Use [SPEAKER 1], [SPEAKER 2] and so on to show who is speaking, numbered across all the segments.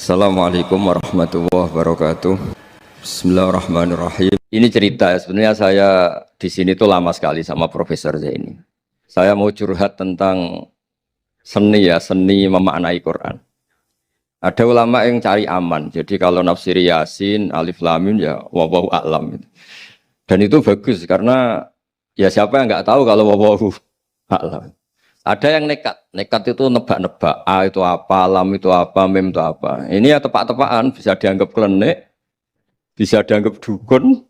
[SPEAKER 1] Assalamualaikum warahmatullahi wabarakatuh. Bismillahirrahmanirrahim. Ini cerita ya, sebenarnya saya di sini tuh lama sekali sama Profesor Zaini. Saya mau curhat tentang seni memaknai Quran. Ada ulama yang cari aman. Jadi kalau nafsir Yasin, Alif Lam Mim ya wallahu a'lam. Dan itu bagus karena ya siapa yang nggak tahu kalau wallahu a'lam. Ada yang nekat itu nebak-nebak, A itu apa, lam itu apa, mim itu apa. Ini ya tepak-tepakan, bisa dianggap klenik, bisa dianggap dukun.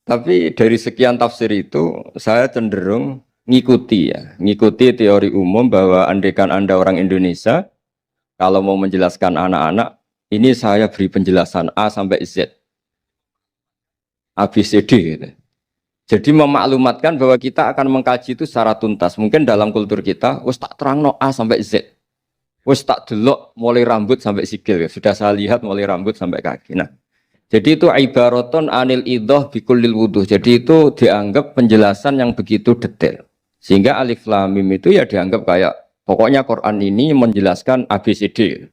[SPEAKER 1] Tapi dari sekian tafsir itu, saya cenderung ngikuti teori umum bahwa andaikan Anda orang Indonesia, kalau mau menjelaskan anak-anak, ini saya beri penjelasan A sampai Z, A, B, C, D gitu. Jadi memaklumatkan bahwa kita akan mengkaji itu secara tuntas. Mungkin dalam kultur kita, wis tak terangno A sampai Z. Wis tak delok mulai rambut sampai sikil. Sudah saya lihat mulai rambut sampai kaki. Nah, jadi itu ibaratun anil idhah bikullil wuduh. Jadi itu dianggap penjelasan yang begitu detail. Sehingga Alif Lam Mim itu ya dianggap kayak pokoknya Quran ini menjelaskan ABCD.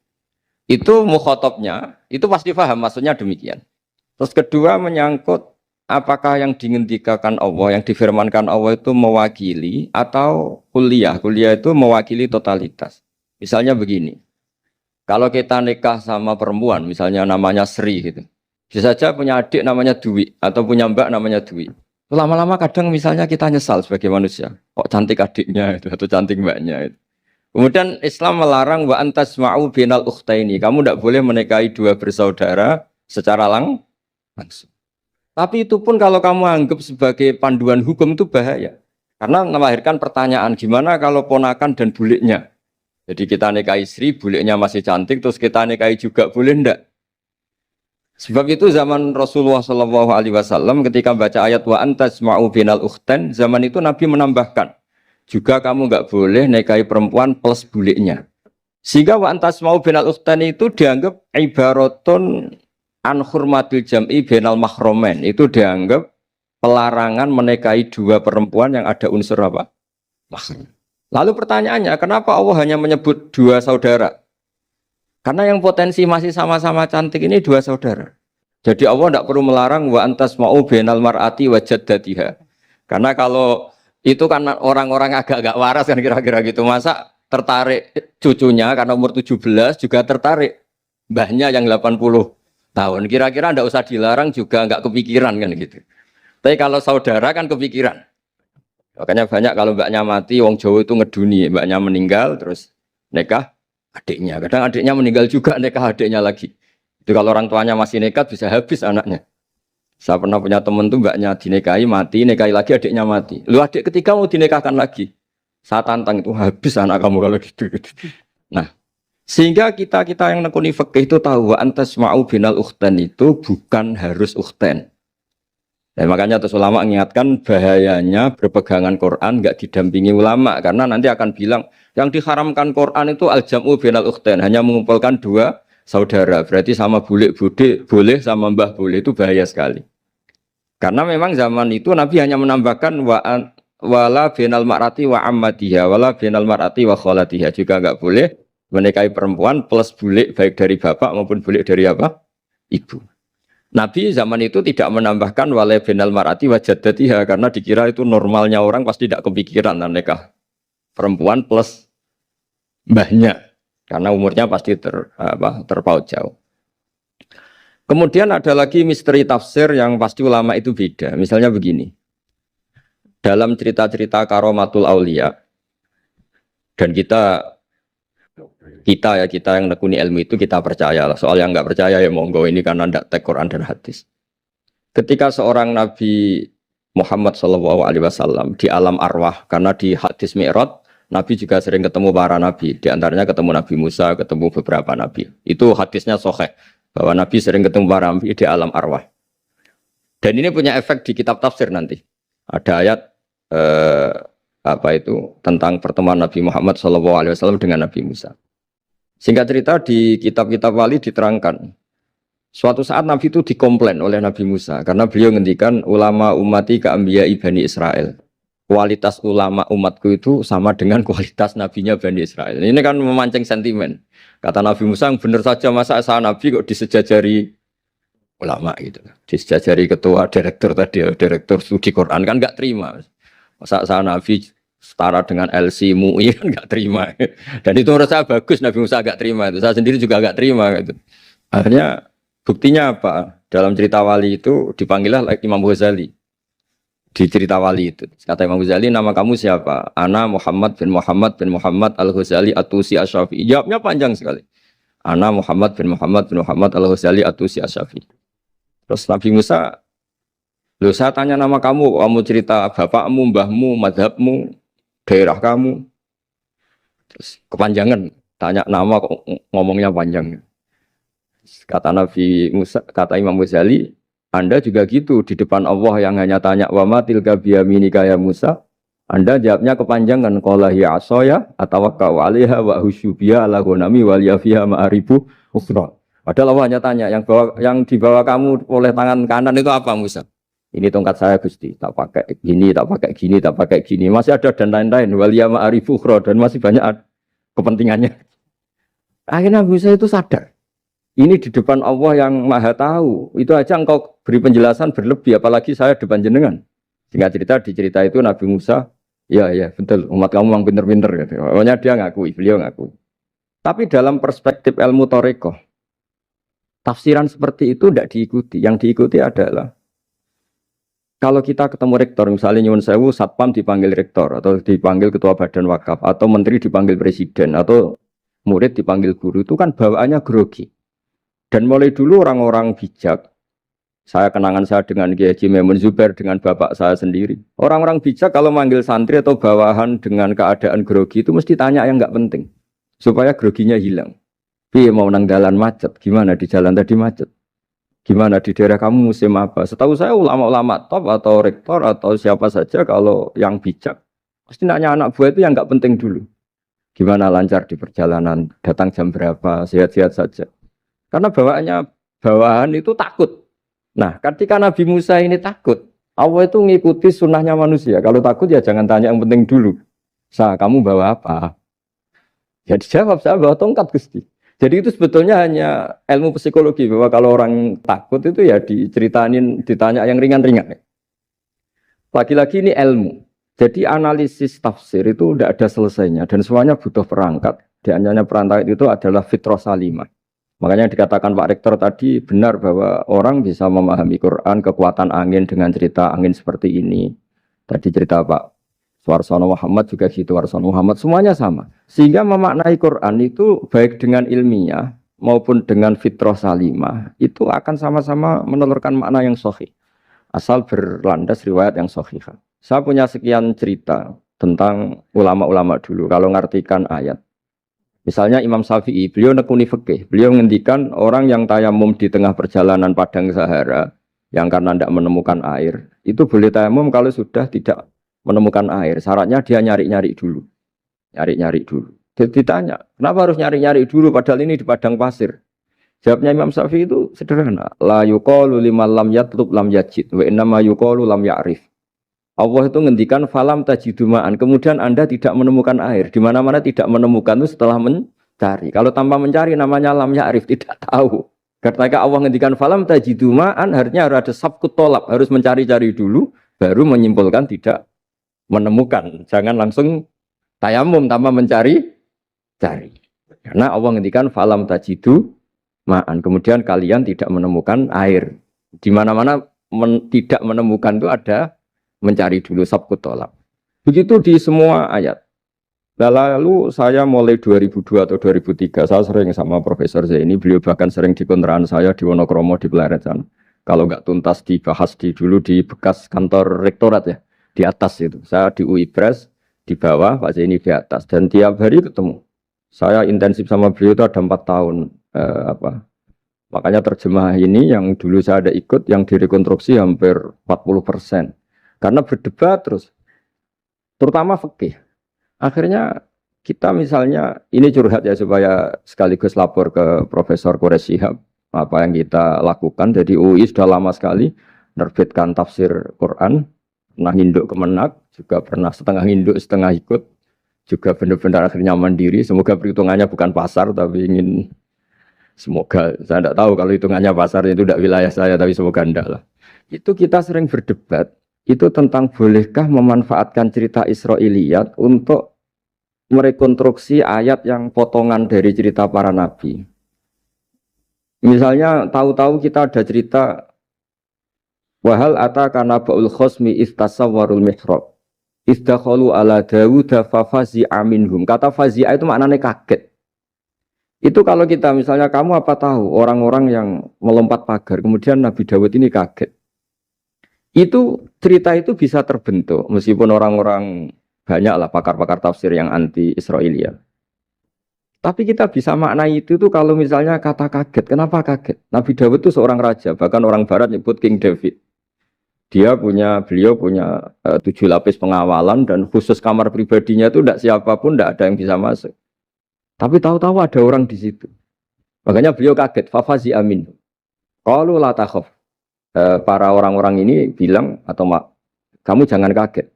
[SPEAKER 1] Itu mukhatabnya, itu pasti paham maksudnya demikian. Terus kedua menyangkut apakah yang dingendikakan Allah, yang difirmankan Allah itu mewakili atau kuliah? Kuliah itu mewakili totalitas. Misalnya begini, kalau kita nikah sama perempuan, misalnya namanya Sri gitu, bisa saja punya adik namanya Dwi atau punya mbak namanya Dwi. Lama-lama kadang misalnya kita nyesal sebagai manusia, kok cantik adiknya itu atau cantik mbaknya itu. Kemudian Islam melarang wa antasma'u binal ukhtaini. Kamu tidak boleh menikahi dua bersaudara secara langsung. Tapi itu pun kalau kamu anggap sebagai panduan hukum itu bahaya. Karena melahirkan pertanyaan, gimana kalau ponakan dan buliknya? Jadi kita nikahi Sri, buliknya masih cantik, terus kita nikahi juga, boleh enggak? Sebab itu zaman Rasulullah SAW ketika baca ayat wa antasma'u binal ukhtan, zaman itu Nabi menambahkan, juga kamu enggak boleh nikahi perempuan plus buliknya. Sehingga wa antasma'u binal ukhtan itu dianggap ibaratun an hurmatil jam'i bainal mahromen, itu dianggap pelarangan menikahi dua perempuan yang ada unsur apa? Mahram. Lalu pertanyaannya, kenapa Allah hanya menyebut dua saudara? Karena yang potensi masih sama-sama cantik ini dua saudara. Jadi Allah tidak perlu melarang wa antasma'u bainal mar'ati wa jaddatiha. Karena kalau itu kan orang-orang agak-agak waras kan kira-kira gitu, masa tertarik cucunya karena umur 17 juga tertarik mbahnya yang 80 tahun, kira-kira ndak usah dilarang juga nggak kepikiran kan gitu. Tapi kalau saudara kan kepikiran. Makanya banyak kalau mbaknya mati, wong Jawa itu ngeduni, mbaknya meninggal terus nikah adiknya. Kadang adiknya meninggal juga nikah adiknya lagi. Itu kalau orang tuanya masih nekat bisa habis anaknya. Saya pernah punya temen tuh mbaknya dinikahi mati, nikahi lagi adiknya mati. Lu adik ketiga mau dinikahkan lagi. Saya tantang itu habis anak kamu kalau gitu. Nah, sehingga kita yang nekuni fikih itu tahu wa antasma'u binal ukhtan itu bukan harus ukhtan. Dan makanya terus ulama mengingatkan bahayanya berpegangan Quran enggak didampingi ulama karena nanti akan bilang yang diharamkan Quran itu al-jam'u binal ukhtan, hanya mengumpulkan dua saudara. Berarti sama bulik bude boleh sama mbah boleh, itu bahaya sekali. Karena memang zaman itu Nabi hanya menambahkan wala binal mar'ati wa ammatiha wala binal mar'ati wa kholatiha, juga enggak boleh menikahi perempuan plus bulik baik dari bapak maupun bulik dari apa? Ibu. Nabi zaman itu tidak menambahkan wala binal mar'ati wa jaddatiha karena dikira itu normalnya orang pasti tidak kepikiran nikah perempuan plus mbahnya karena umurnya pasti terpaut jauh. Kemudian ada lagi misteri tafsir yang pasti ulama itu beda. Misalnya begini. Dalam cerita-cerita karomatul aulia dan kita yang nekuni ilmu itu kita percaya lah. Soal yang nggak percaya ya monggo, ini karena tidak tek Quran dan hadis. Ketika seorang Nabi Muhammad SAW di alam arwah, karena di hadis Mi'raj Nabi juga sering ketemu para nabi, di antaranya ketemu Nabi Musa, ketemu beberapa nabi. Itu hadisnya sahih bahwa Nabi sering ketemu para nabi di alam arwah. Dan ini punya efek di kitab tafsir nanti. Ada ayat tentang pertemuan Nabi Muhammad SAW dengan Nabi Musa. Singkat cerita di kitab-kitab wali diterangkan, suatu saat Nabi itu dikomplain oleh Nabi Musa karena beliau ngendikan ulama ummati ka'ambiya'i Bani Israel. kualitas ulama umatku itu sama dengan kualitas nabinya Bani Israel. Ini kan memancing sentimen. Kata Nabi Musa, benar saja masa saya nabi kok disejajari ulama gitu. Disejajari ketua direktur tadi, direktur studi Quran kan nggak terima. Masa saya nabi setara dengan LC MUI kan nggak terima. Dan itu menurut saya bagus Nabi Musa nggak terima itu. Saya sendiri juga nggak terima gitu. Akhirnya buktinya apa? Dalam cerita wali itu dipanggillah Imam Ghazali. Di cerita wali itu kata Imam Ghazali, nama kamu siapa? Ana Muhammad bin Muhammad Al-Ghazali At-Tusi Asy-Syafi'i. Jawabnya panjang sekali. Ana Muhammad bin Muhammad Al-Ghazali At-Tusi Asy-Syafi'i. Terus Nabi Musa, loh saya tanya nama kamu cerita bapakmu, mbahmu, madhabmu, daerah kamu. Terus kepanjangan, tanya nama kok ngomongnya panjang. Kata Nabi Musa, kata Imam Ghazali, Anda juga gitu di depan Allah yang hanya tanya wa ma tilka biyaminika ya Musa. Anda jawabnya kepanjangan qala ya asaya atawakkau 'alaiha wa husyubiya ala ghanami wal yafiha ma'aribu ukhra. Padahal Allah hanya tanya yang dibawa kamu oleh tangan kanan itu apa Musa? Ini tongkat saya Gusti, tak pakai gini, tak pakai gini, tak pakai gini. Masih ada dan lain-lain wal ya ma'aribu ukhra dan masih banyak kepentingannya. Akhirnya Musa itu sadar. Ini di depan Allah yang maha tahu. Itu aja engkau beri penjelasan berlebih. Apalagi saya depan jenengan. Singkat cerita di cerita itu Nabi Musa. Ya betul. Umat kamu memang pinter-pinter. Gitu. Pokoknya dia ngakui. Beliau ngakui. Tapi dalam perspektif ilmu Thariqah. Tafsiran seperti itu tidak diikuti. Yang diikuti adalah. Kalau kita ketemu rektor. Misalnya Nyuwun Sewu Satpam dipanggil rektor. Atau dipanggil ketua badan wakaf. Atau menteri dipanggil presiden. Atau murid dipanggil guru. Itu kan bawaannya grogi. Dan mulai dulu orang-orang bijak, saya kenangan saya dengan Kiai Haji Maimun Zubair dengan bapak saya sendiri. Orang-orang bijak kalau manggil santri atau bawahan dengan keadaan grogi itu mesti tanya yang nggak penting. Supaya groginya hilang. Piye mau nang dalan macet, gimana di jalan tadi macet? Gimana di daerah kamu musim apa? Setahu saya ulama-ulama top atau rektor atau siapa saja kalau yang bijak, pasti nanya anak buah itu yang nggak penting dulu. Gimana lancar di perjalanan, datang jam berapa, sehat-sehat saja. Karena bawahan itu takut. Nah, ketika Nabi Musa ini takut, Allah itu ngikuti sunnahnya manusia. Kalau takut ya jangan tanya yang penting dulu. Kamu bawa apa? Ya dijawab, saya bawa tongkat Gusti. Jadi itu sebetulnya hanya ilmu psikologi. Bahwa kalau orang takut itu ya ditanya yang ringan-ringan. Lagi-lagi ini ilmu. Jadi analisis tafsir itu tidak ada selesainya. Dan semuanya butuh perangkat. Di antaranya perangkat itu adalah fitrah salimah. Makanya dikatakan Pak Rektor tadi benar bahwa orang bisa memahami Quran, kekuatan angin dengan cerita angin seperti ini. Tadi cerita Pak Suarsono Muhammad juga gitu, Warsono Muhammad, semuanya sama. Sehingga memaknai Quran itu baik dengan ilmiah maupun dengan fitrah salimah, itu akan sama-sama menelurkan makna yang sahih. Asal berlandas riwayat yang sahih. Saya punya sekian cerita tentang ulama-ulama dulu, kalau ngartikan ayat. Misalnya Imam Syafi'i, beliau nekuni fikih. Beliau ngendikan orang yang tayamum di tengah perjalanan padang Sahara, yang karena tidak menemukan air, itu boleh tayamum kalau sudah tidak menemukan air. Syaratnya dia nyari-nyari dulu. Nyari-nyari dulu. Jadi ditanya, kenapa harus nyari-nyari dulu padahal ini di padang pasir? Jawabnya Imam Syafi'i itu sederhana. La yuqalu liman lam yatlub lam yajid, wa innama yuqalu lam ya'rif. Allah itu ngendikan falam tajiduma'an. Kemudian Anda tidak menemukan air. Di mana-mana tidak menemukan itu setelah mencari. Kalau tanpa mencari namanya lam ya'rif, tidak tahu. Ketika Allah ngendikan falam tajiduma'an, artinya harus ada sabkut tolab. Harus mencari-cari dulu, baru menyimpulkan tidak menemukan. Jangan langsung tayamum tanpa mencari-cari. Karena Allah ngendikan falam tajiduma'an. Kemudian kalian tidak menemukan air. Di mana-mana tidak menemukan itu ada mencari dulu sabkut tolak. Begitu di semua ayat. Lalu saya mulai 2002 atau 2003, saya sering sama Profesor Zaini, beliau bahkan sering di kontrakan saya di Wonokromo di Pleret sana. Kalau nggak tuntas dibahas dulu di bekas kantor rektorat ya, di atas itu. Saya di UI Press, di bawah, Pak Zaini di atas. Dan tiap hari ketemu. Saya intensif sama beliau itu ada 4 tahun. Makanya terjemah ini yang dulu saya ada ikut, yang direkonstruksi hampir 40%. Karena berdebat terus, terutama fikih. Akhirnya kita misalnya, ini curhat ya supaya sekaligus lapor ke Profesor Quraish Shihab, apa yang kita lakukan. Jadi UI sudah lama sekali menerbitkan tafsir Quran, pernah induk kemenak, juga pernah setengah induk, setengah ikut, juga benar-benar akhirnya mandiri. Semoga perhitungannya bukan pasar, tapi ingin semoga, saya tidak tahu kalau hitungannya pasar itu tidak wilayah saya, tapi semoga enggak lah. Itu kita sering berdebat, itu tentang bolehkah memanfaatkan cerita Israiliyat untuk merekonstruksi ayat yang potongan dari cerita para nabi. Misalnya tahu-tahu kita ada cerita wahal ataka naba'ul khosmi istasawwarul mihrab istakhalu ala Dawuda fafazi'a minhum. Kata fazi'a itu maknanya kaget. Itu kalau kita misalnya kamu apa tahu orang-orang yang melompat pagar kemudian Nabi Dawud ini kaget. Itu cerita itu bisa terbentuk meskipun orang-orang banyaklah pakar-pakar tafsir yang anti Israiliyat. Tapi kita bisa maknai itu tuh kalau misalnya kata kaget. Kenapa kaget? Nabi Dawud itu seorang raja, bahkan orang barat nyebut King David. Beliau punya 7 lapis pengawalan dan khusus kamar pribadinya itu tidak siapapun, tidak ada yang bisa masuk. Tapi tahu-tahu ada orang di situ. Makanya beliau kaget. Fafazi amin. Qalu la takhaf. Para orang-orang ini bilang atau kamu jangan kaget.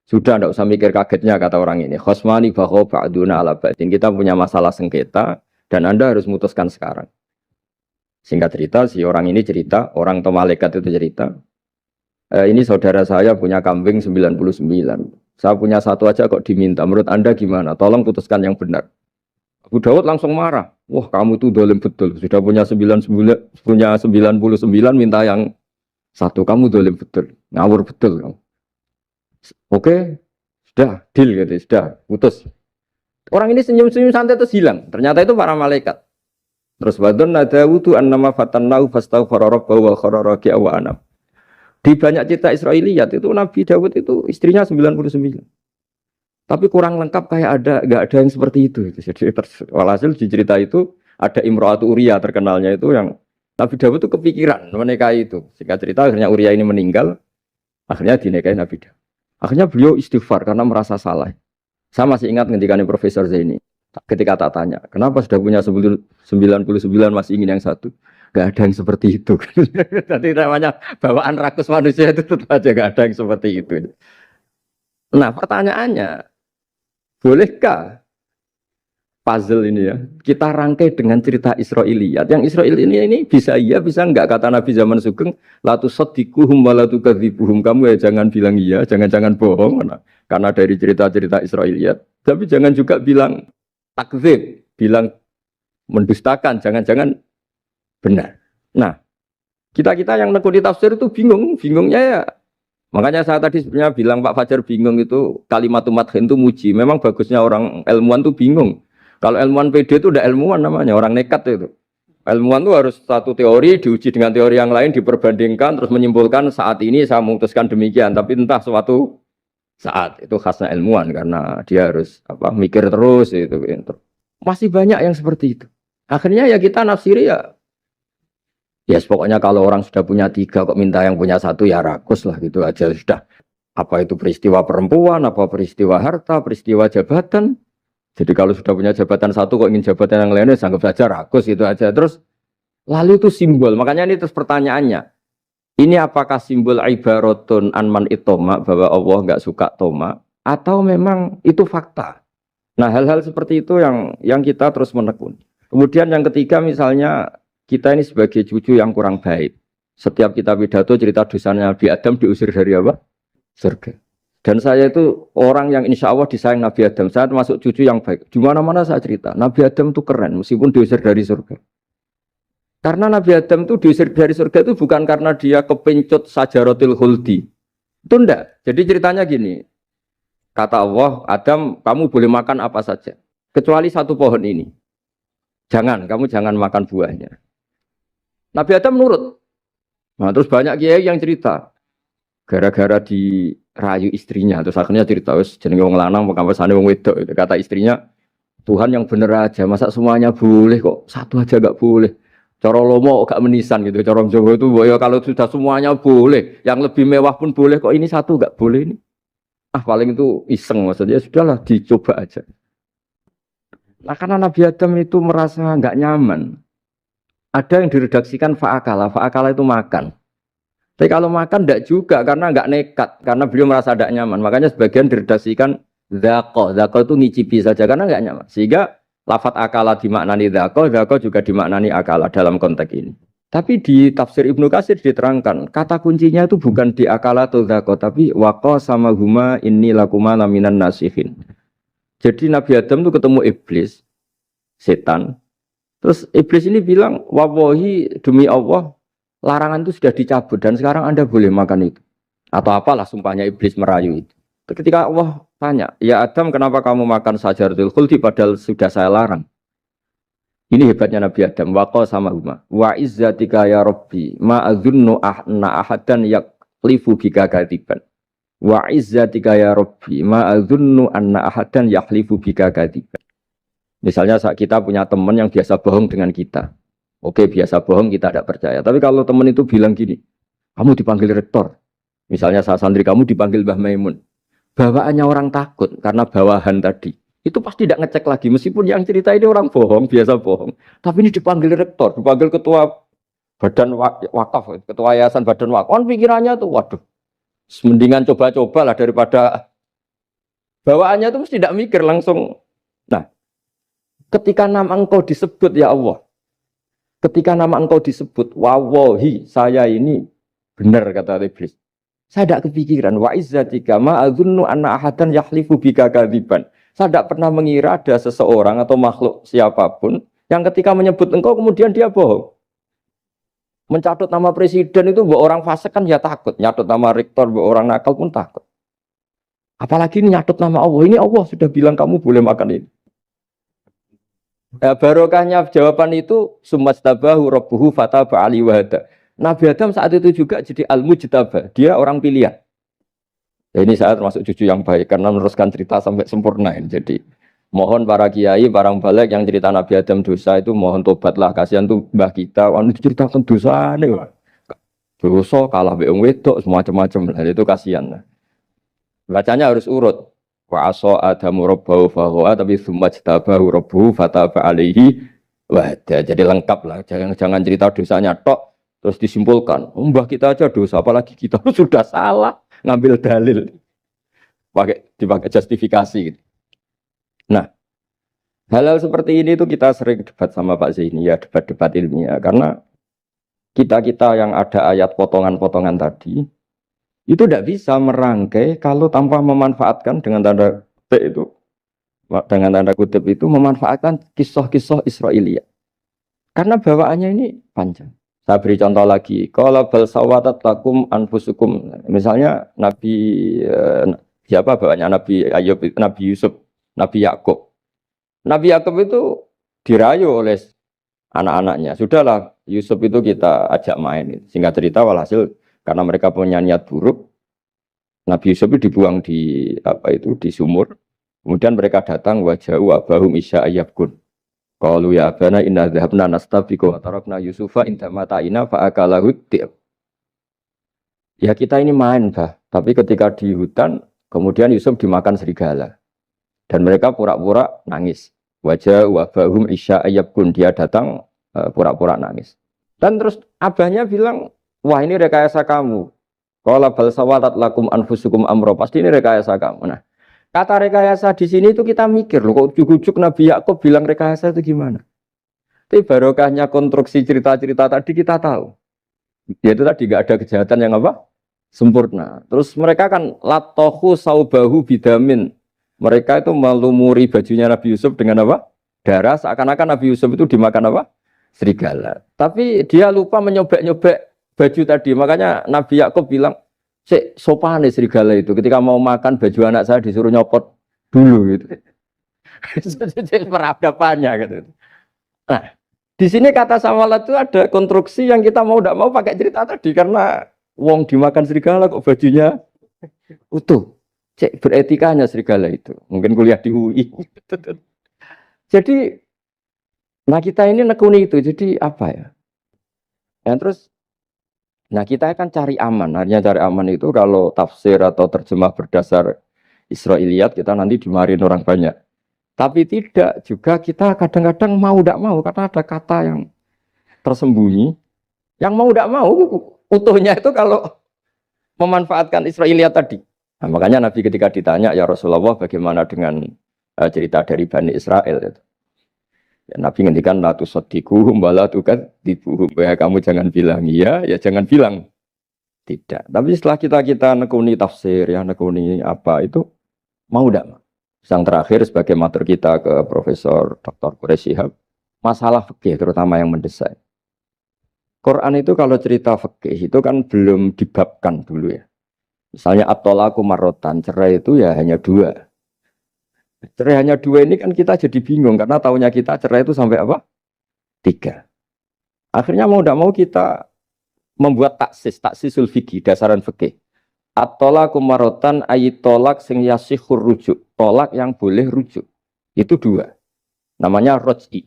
[SPEAKER 1] Sudah tidak usah mikir kagetnya kata orang ini. Khosmani bakho ba'duna ala ba'din. Kita punya masalah sengketa dan Anda harus memutuskan sekarang. Singkat cerita, si orang ini cerita, orang atau malaikat itu cerita. Ini saudara saya punya kambing 99. Saya punya satu aja kok diminta. Menurut Anda gimana? Tolong putuskan yang benar. Abu Dawud langsung marah. Wah, kamu itu dolim betul. Sudah punya 99, minta yang satu. Kamu dolim betul. Ngawur betul kamu. Oke, sudah deal gitu, sudah putus. Orang ini senyum-senyum santai terus hilang. Ternyata itu para malaikat. Terus wadon nadawudu annama fatannahu fastaghfara rabbahu wa kharra raki'a wa anam. Di banyak cerita Israiliyat itu Nabi Dawud itu istrinya 99. Tapi kurang lengkap kayak enggak ada yang seperti itu. Jadi walhasil di cerita itu ada Imra'atu Uria terkenalnya itu yang Nabi Dawud itu kepikiran menikahi itu. Singkat cerita akhirnya Uria ini meninggal, akhirnya dinikahi Nabi Dawud. Akhirnya beliau istighfar karena merasa salah. Saya masih ingat ketika Profesor Zaini ketika tak tanya, kenapa sudah punya 99 masih ingin yang satu? Gak ada yang seperti itu. Jadi namanya bawaan rakus manusia itu tetap aja gak ada yang seperti itu. Nah pertanyaannya, bolehkah puzzle ini ya kita rangkai dengan cerita Israiliyat? Yang Israil ini bisa iya bisa enggak, kata Nabi zaman Sugeng, la tusaddiquhum wa la tukadzibuhum. Kamu ya jangan bilang iya, jangan bohong karena dari cerita-cerita Israiliyat, tapi jangan juga bilang takdzib, bilang mendustakan, jangan-jangan benar. Nah, kita yang nekuni tafsir itu bingungnya ya. Makanya saya tadi sebenarnya bilang Pak Fajar bingung itu kalimat madhin itu muji. Memang bagusnya orang ilmuwan itu bingung. Kalau ilmuwan PD itu udah ilmuwan namanya, orang nekat itu. Ilmuwan itu harus satu teori diuji dengan teori yang lain, diperbandingkan, terus menyimpulkan saat ini saya memutuskan demikian. Tapi entah suatu saat itu khasnya ilmuwan karena dia harus mikir terus itu. Masih banyak yang seperti itu. Akhirnya ya kita nafsiri ya pokoknya kalau orang sudah punya 3 kok minta yang punya 1 ya rakus lah gitu aja sudah. Apa itu peristiwa perempuan, apa peristiwa harta, peristiwa jabatan. Jadi kalau sudah punya jabatan 1 kok ingin jabatan yang lainnya, anggap saja rakus itu aja. Terus lalu itu simbol. Makanya ini terus pertanyaannya. Ini apakah simbol ibaratun anman itoma, bahwa Allah nggak suka toma, atau memang itu fakta? Nah hal-hal seperti itu yang kita terus menekuni. Kemudian yang ketiga misalnya kita ini sebagai cucu yang kurang baik. Setiap kita pidato cerita dosanya Nabi Adam diusir dari apa? Surga. Dan saya itu orang yang insya Allah disayang Nabi Adam. Saya termasuk cucu yang baik. Di mana-mana saya cerita. Nabi Adam itu keren meskipun diusir dari surga. Karena Nabi Adam itu diusir dari surga itu bukan karena dia kepencut sajaratil khuldi. Itu enggak. Jadi ceritanya gini. Kata Allah, Adam kamu boleh makan apa saja. Kecuali 1 pohon ini. Kamu jangan makan buahnya. Nabi Adam nurut. Nah terus banyak kiai yang cerita. Gara-gara dirayu istrinya. Terus akhirnya cerita, jenenge wong lanang, pekampesane wong wedok. Kata istrinya, Tuhan yang bener aja. Masa semuanya boleh kok? 1 aja gak boleh. Cara lomo gak menisan gitu. Cara Jawa itu, ya kalau sudah semuanya boleh. Yang lebih mewah pun boleh kok. Ini 1 gak boleh ini. Paling itu iseng maksudnya. Sudahlah dicoba aja. Nah karena Nabi Adam itu merasa gak nyaman. Ada yang diredaksikan fa'akala. Fa'akala itu makan. Tapi kalau makan tidak juga karena nggak nekat, karena beliau merasa tidak nyaman. Makanya sebagian diredaksikan dzaqo. Dzaqo itu ngicipi saja karena nggak nyaman. Sehingga lafat akala dimaknani dzaqo, dzaqo juga dimaknani akala dalam konteks ini. Tapi di tafsir Ibnu Katsir diterangkan, kata kuncinya itu bukan di akala atau dzaqo, tapi waqa sama huma inni lakuma laminan nasihin. Jadi Nabi Adam itu ketemu iblis, setan. Terus iblis ini bilang, wallahi demi Allah, larangan itu sudah dicabut dan sekarang Anda boleh makan itu. Atau apalah sumpahnya iblis merayu itu. Ketika Allah tanya, ya Adam kenapa kamu makan sajaratul khuldi padahal sudah saya larang. Ini hebatnya Nabi Adam. Waqa sama huma. Wa izzatika ya Rabbi ma adzunnu ahna ahadan yaklifu bika kadiban. Wa izzatika ya Rabbi ma adzunnu anna ahadan yahlifu bika kadiban. Misalnya saat kita punya teman yang biasa bohong dengan kita. Oke, biasa bohong kita tidak percaya. Tapi kalau teman itu bilang gini, kamu dipanggil rektor. Misalnya saat santri kamu dipanggil Mbah Maimun. Bawaannya orang takut karena bawahan tadi. Itu pasti tidak ngecek lagi. Meskipun yang cerita ini orang bohong, biasa bohong. Tapi ini dipanggil rektor, dipanggil ketua badan wakaf, ketua yayasan badan wakaf. Kan pikirannya tuh, waduh, mendingan coba-coba lah daripada bawaannya itu mesti tidak mikir langsung. Nah, ketika nama engkau disebut ya Allah. Ketika nama engkau disebut, wawahi saya ini benar kata iblis. Saya tidak kepikiran. Wa izzatika ma adzunnu anna ahadan yahlifu bika kadziban. Saya tidak pernah mengira ada seseorang atau makhluk siapapun yang ketika menyebut engkau kemudian dia bohong. Mencatut nama presiden itu buat orang fasik kan ya takut. Nyatut nama rektor buat orang nakal pun takut. Apalagi ini nyatut nama Allah. Ini Allah sudah bilang kamu boleh makan ini. Barokahnya jawaban itu sumastabahu rabbuhu fataba ali wahada. Nabi Adam saat itu juga jadi al-mujtaba, dia orang pilihan. Ya, ini saya termasuk cucu yang baik karena meneruskan cerita sampai sempurna ini. Jadi mohon para kiai, para balik yang cerita Nabi Adam dosa itu mohon tobatlah, kasihan tuh mbah kita, anu ceritakan dosa nih. Dosa kalah beong wedok semacam-macam lah, itu kasihan. Bacanya harus urut. Wa asa adamu rabbahu fahuwa tapi tsumma jtabahu rabbuhu fataba alaihi wahda. Jadi lengkap lah, jangan cerita dosanya tok terus disimpulkan. Mbah kita aja dosa apalagi kita sudah salah ngambil dalil. Dipakai justifikasi gitu. Nah, hal-hal seperti ini tuh kita sering debat sama Pak Zaini ya, debat-debat ilmiah karena kita yang ada ayat potongan-potongan tadi itu tidak bisa merangkai kalau tanpa memanfaatkan dengan tanda kutip itu, dengan tanda kutip itu memanfaatkan kisah-kisah Israiliyah. Karena bawaannya ini panjang. Saya beri contoh lagi. Qala bal sawatat lakum anfusukum. Misalnya Nabi siapa bawaannya Nabi Ayub, Nabi Yusuf, Nabi Yakub. Nabi Yakub itu dirayu oleh anak-anaknya. Sudahlah Yusuf itu kita ajak main. Singkat cerita walhasil karena mereka punya niat buruk, Nabi Yusuf itu dibuang di di sumur. Kemudian mereka datang waja'u abahum isya ayyabkun. Qalu ya abana inna dhahabna nastabiqu wa tarakna Yusufa inda mata'ina fa akalahu dhi'b. Ya kita ini main, Bah. Tapi ketika di hutan, kemudian Yusuf dimakan serigala. Dan mereka pura-pura nangis. Waja'u abahum isya ayyabkun. Dia datang pura-pura nangis. Dan terus abahnya bilang, wah ini rekayasa kamu. Qala bal sawatat lakum anfusukum amro. Pasti ini rekayasa kamu. Nah, kata rekayasa di sini itu kita mikir loh, kok ujuk-ujuk Nabi Yakub bilang rekayasa itu gimana? Tapi barokahnya konstruksi cerita-cerita tadi kita tahu. Yaitu tadi nggak ada kejahatan yang apa? Sempurna. Terus mereka kan latohu saubahu bidamin. Mereka itu melumuri bajunya Nabi Yusuf dengan apa? Darah. Seakan-akan Nabi Yusuf itu dimakan apa? Serigala. Tapi dia lupa menyobek-nyobek baju tadi, makanya Nabi Yakub bilang, sopan nih serigala itu. Ketika mau makan baju anak saya disuruh nyopot dulu gitu. Peradabannya gitu. Nah, di sini kata sawalat itu ada konstruksi yang kita mau tidak mau pakai cerita tadi karena wong dimakan serigala kok bajunya utuh. Cek beretikanya serigala itu. Mungkin kuliah di UI. Jadi, nah kita ini nekuni itu. Jadi apa ya? Dan terus nah kita akan cari aman, artinya cari aman itu kalau tafsir atau terjemah berdasar Israiliyat kita nanti dimarahin orang banyak. Tapi tidak juga kita kadang-kadang mau tidak mau karena ada kata yang tersembunyi Yang mau tidak mau utuhnya itu kalau memanfaatkan Israiliyat tadi. Nah, makanya Nabi ketika ditanya, ya Rasulullah bagaimana dengan cerita dari Bani Israel itu. Ya, Nabi ngendikan la tusaddiquhum wa la tukadzibuhum. Ya kamu jangan bilang iya, ya jangan bilang tidak. Tapi setelah kita nekuni tafsir, ya nekuni apa itu mau tidak. Yang terakhir sebagai matur kita ke Profesor Dr. Quraish Shihab, masalah fikih terutama yang mendesak. Quran itu kalau cerita fikih itu kan belum dibabkan dulu ya. Misalnya at-thalaqu marratan, cerai itu ya hanya dua. Cerai hanya dua ini kan kita jadi bingung karena taunya kita cerai itu sampai apa? Tiga. Akhirnya mau tidak mau kita membuat taksisul fikih, dasaran fikih. At-thalaqu marratan ayat tolak sing yasihur rujuk, tolak yang boleh rujuk. Itu dua. Namanya roj'i.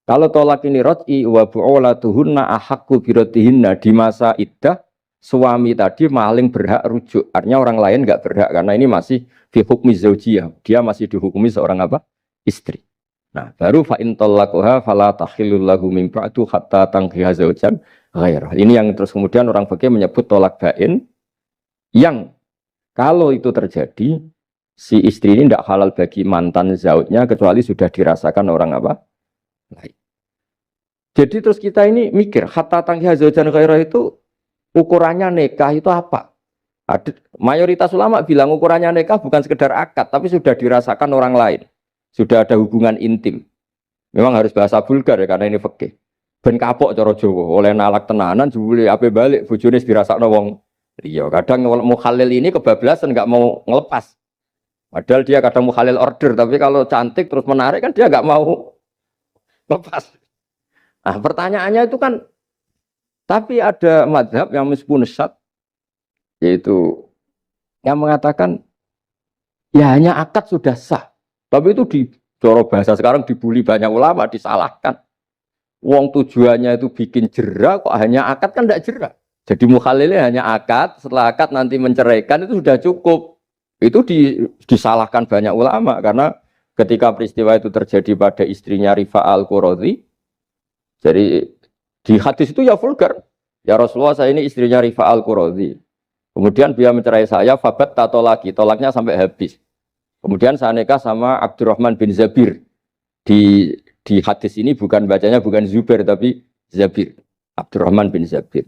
[SPEAKER 1] Kalau tolak ini roj'i wa bu'ulatuhunna ahaqqu biratihinna di masa iddah, suami tadi maling berhak rujuk. Artinya orang lain enggak berhak karena ini masih fi hukmi zaujiyah. Dia masih dihukumi seorang apa? Istri. Nah, baru fa in talaquha fala tahillul lahu min ba'du hatta tankiha zaujan ghairah. Ini yang terus kemudian orang fikih menyebut tolak bain yang kalau itu terjadi si istri ini tidak halal bagi mantan zaujnya kecuali sudah dirasakan orang apa? Lain. Jadi terus kita ini mikir hatta tankiha zaujan ghairah itu ukurannya nikah itu apa? Mayoritas ulama bilang ukurannya nikah bukan sekedar akad, tapi sudah dirasakan orang lain. Sudah ada hubungan intim. Memang harus bahasa vulgar ya, karena ini fikih. Ben kapok cara Jawa, oleh nalak tenanan, jebule ape balik, bojone dirasakno wong liya. Kadang mukhalil ini kebablasan, nggak mau ngelepas. Padahal dia kadang mukhalil order, tapi kalau cantik terus menarik kan dia nggak mau lepas. Nah pertanyaannya itu kan, tapi ada mazhab yang meskipun syad, yaitu yang mengatakan ya hanya akad sudah sah. Tapi itu di coro bahasa sekarang dibully banyak ulama, disalahkan. Wong tujuannya itu bikin jera, kok hanya akad kan tidak jera. Jadi mukhalilnya hanya akad, setelah akad nanti menceraikan itu sudah cukup. Itu disalahkan banyak ulama karena ketika peristiwa itu terjadi pada istrinya Rifa al-Quradi, jadi di hadis itu ya vulgar. Ya Rasulullah, saya ini istrinya Rifa al-Quradi. Kemudian dia mencerai saya, fabat tato lagi, tolaknya sampai habis. Kemudian saya nikah sama Abdurrahman bin Zabir. Di hadis ini bukan bacanya bukan Zubair tapi Zabir. Abdurrahman bin Zabir.